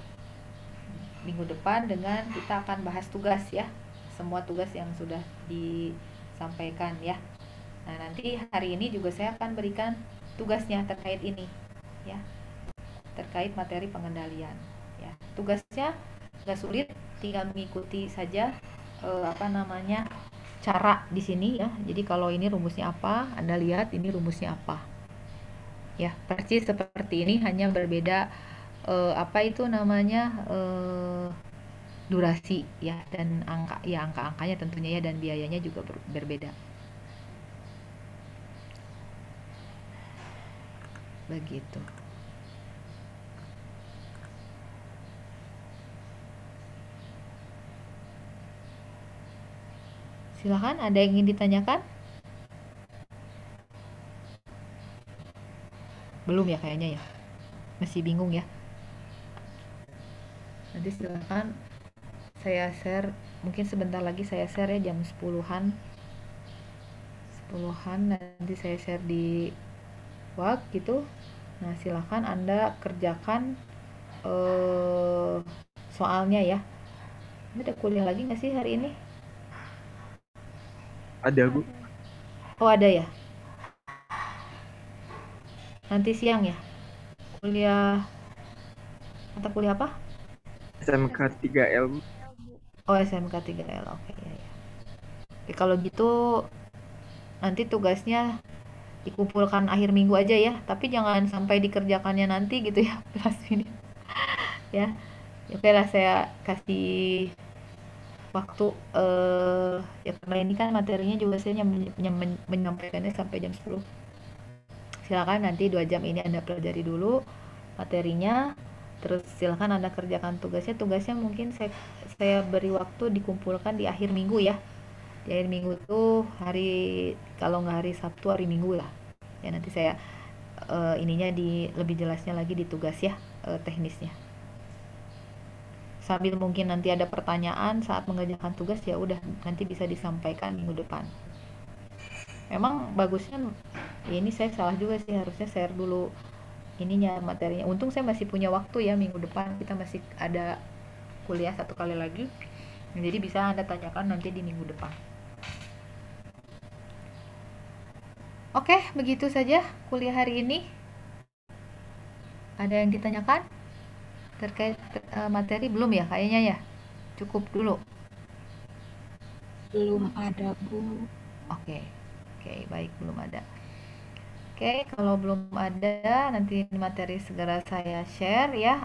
S1: Minggu depan dengan kita akan bahas tugas ya. Semua tugas yang sudah disampaikan ya. Nah, nanti hari ini juga saya akan berikan tugasnya terkait ini, ya, terkait materi pengendalian. Ya, tugasnya nggak sulit, tinggal mengikuti saja cara di sini ya. Jadi kalau ini rumusnya apa, Anda lihat ini rumusnya apa. Ya, persis seperti ini, hanya berbeda durasi ya, dan angka-angkanya tentunya ya, dan biayanya juga berbeda. Begitu. Silakan, ada yang ingin ditanyakan? Belum ya kayaknya ya. Masih bingung ya. Nanti silakan saya share, mungkin sebentar lagi saya share ya, jam 10-an. Nanti saya share di WhatsApp gitu. Nah, silakan Anda kerjakan soalnya ya. Ini ada kuliah lagi nggak sih hari ini?
S3: Ada, Bu.
S1: Oh, ada ya. Nanti siang ya. Kuliah, mata kuliah apa?
S3: SMK 3L, Bu.
S1: Oh, SMK 3L. Oke, ya, ya. Oke, kalau gitu nanti tugasnya dikumpulkan akhir minggu aja ya, tapi jangan sampai dikerjakannya nanti gitu ya, last minute ya. Oke lah, saya kasih waktu ya, karena ini kan materinya juga saya menyampaikannya sampai jam 10. Silakan nanti 2 jam ini Anda pelajari dulu materinya, terus silakan Anda kerjakan tugasnya mungkin saya beri waktu dikumpulkan di akhir minggu ya. Di akhir minggu tuh hari, kalau nggak hari Sabtu, hari Minggu lah ya. Nanti saya ininya lebih jelasnya lagi di tugas ya, teknisnya. Sambil mungkin nanti ada pertanyaan saat mengerjakan tugas, ya udah nanti bisa disampaikan minggu depan. Memang bagusnya ya, ini saya salah juga sih, harusnya share dulu ininya, materinya. Untung saya masih punya waktu ya, minggu depan kita masih ada kuliah 1 kali lagi. Jadi bisa Anda tanyakan nanti di minggu depan. Oke, begitu saja kuliah hari ini. Ada yang ditanyakan terkait materi? Belum ya kayaknya ya? Cukup dulu.
S2: Belum ada, Bu.
S1: Oke, baik, belum ada. Oke, kalau belum ada, nanti materi segera saya share ya,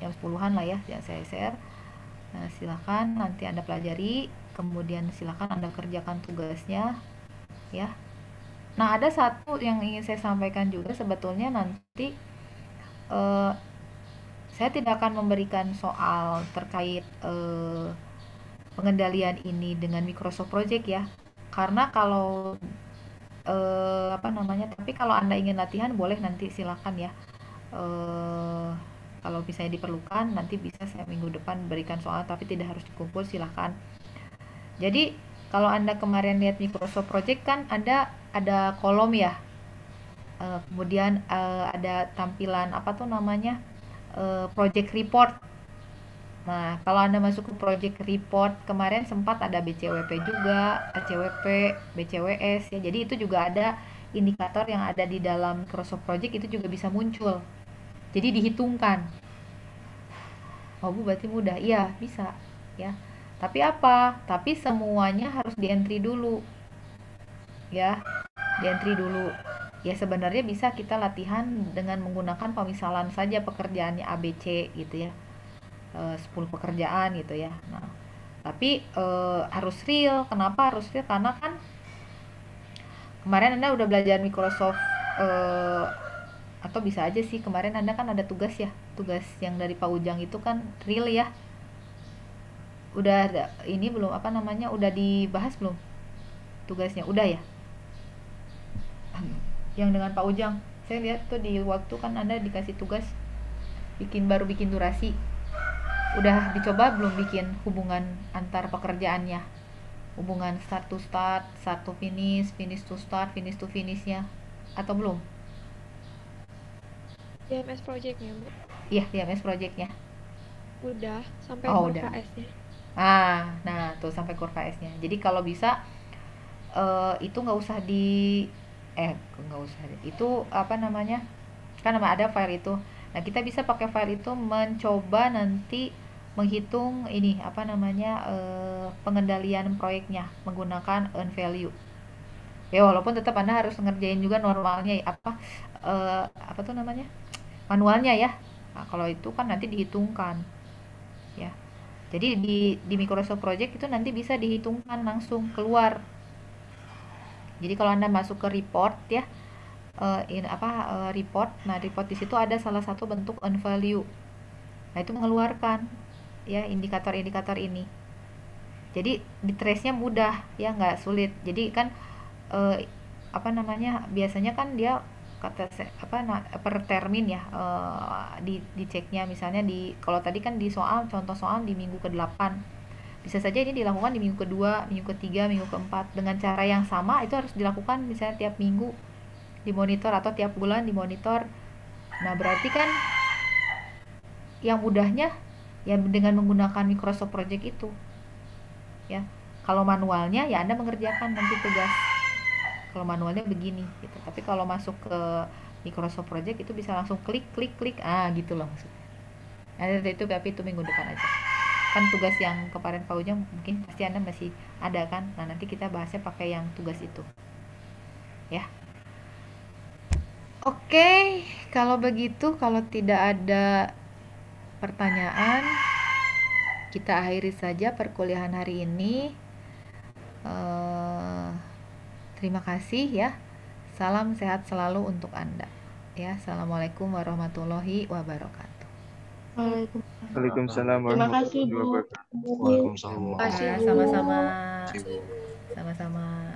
S1: jam 10-an lah ya, saya share. Nah, silakan nanti Anda pelajari, kemudian silakan Anda kerjakan tugasnya ya. Nah, ada satu yang ingin saya sampaikan juga, sebetulnya nanti saya tidak akan memberikan soal terkait pengendalian ini dengan Microsoft Project ya. Karena kalau tapi kalau Anda ingin latihan boleh, nanti silakan ya. Kalau misalnya diperlukan, nanti bisa saya minggu depan berikan soal, tapi tidak harus dikumpul, silakan. Jadi kalau Anda kemarin lihat Microsoft Project kan Anda ada kolom ya, kemudian ada tampilan project report. Nah, kalau Anda masuk ke project report kemarin sempat ada BCWP juga, ACWP, BCWS ya. Jadi itu juga ada indikator yang ada di dalam Microsoft Project, itu juga bisa muncul. Jadi dihitungkan. Oh, Bu, berarti mudah. Iya, bisa ya. Tapi apa? Tapi semuanya harus di-entry dulu. Ya, di-entry dulu. Ya, sebenarnya bisa kita latihan dengan menggunakan pemisalan saja pekerjaannya ABC gitu ya. 10 pekerjaan gitu ya. Nah, tapi harus real. Kenapa harus real? Karena kan kemarin Anda udah belajar Microsoft, atau bisa aja sih kemarin Anda kan ada tugas ya, tugas yang dari Pak Ujang itu kan real ya. Udah ada ini belum, udah dibahas belum tugasnya? Udah ya? Yang dengan Pak Ujang, saya lihat tuh di waktu kan Anda dikasih tugas baru bikin durasi. Udah dicoba belum bikin hubungan antar pekerjaannya, hubungan start to start, start to finish, finish to start, finish to finishnya, atau belum?
S4: DMS projectnya, Bu.
S1: Iya, DMS projectnya.
S4: Udah, sampai
S1: Oh,
S4: kurva
S1: udah.
S4: S-nya.
S1: Nah tuh sampai kurva S-nya. Jadi kalau bisa itu nggak usah nggak usah itu apa namanya, kan ada file itu. Nah, kita bisa pakai file itu mencoba nanti menghitung ini apa namanya, pengendalian proyeknya menggunakan earn value. Ya walaupun tetap Anda harus ngerjain juga normalnya apa tuh namanya? Manualnya ya. Nah, kalau itu kan nanti dihitungkan ya. Jadi di Microsoft Project itu nanti bisa dihitungkan langsung keluar. Jadi kalau Anda masuk ke report ya, report. Nah, report di situ ada salah satu bentuk earn value. Nah, itu mengeluarkan ya indikator-indikator ini. Jadi di trace-nya mudah ya, nggak sulit. Jadi kan apa namanya, biasanya kan dia per termin ya, diceknya misalnya kalau tadi kan contoh soal di minggu ke-8, bisa saja ini dilakukan di minggu kedua, minggu ketiga, minggu keempat dengan cara yang sama. Itu harus dilakukan misalnya tiap minggu dimonitor atau tiap bulan dimonitor. Nah, berarti kan yang mudahnya ya dengan menggunakan Microsoft Project itu ya. Kalau manualnya ya Anda mengerjakan nanti tugas, kalau manualnya begini gitu. Tapi kalau masuk ke Microsoft Project itu bisa langsung klik gitu loh maksudnya. Ada itu, tapi itu minggu depan aja. Kan tugas yang kemarin Paunya mungkin pasti Anda masih ada kan. Nah, nanti kita bahasnya pakai yang tugas itu ya. Oke, kalau begitu, kalau tidak ada pertanyaan, kita akhiri saja perkuliahan hari ini. Terima kasih ya. Salam sehat selalu untuk Anda ya. Assalamualaikum warahmatullahi wabarakatuh.
S3: Waalaikumsalam
S2: Terima kasih,
S3: warahmatullahi
S2: Bu.
S3: wabarakatuh.
S5: Waalaikumsalam.
S4: Terima kasih, Bu.
S1: Sama-sama.
S5: Terima kasih, Bu.
S1: Sama-sama.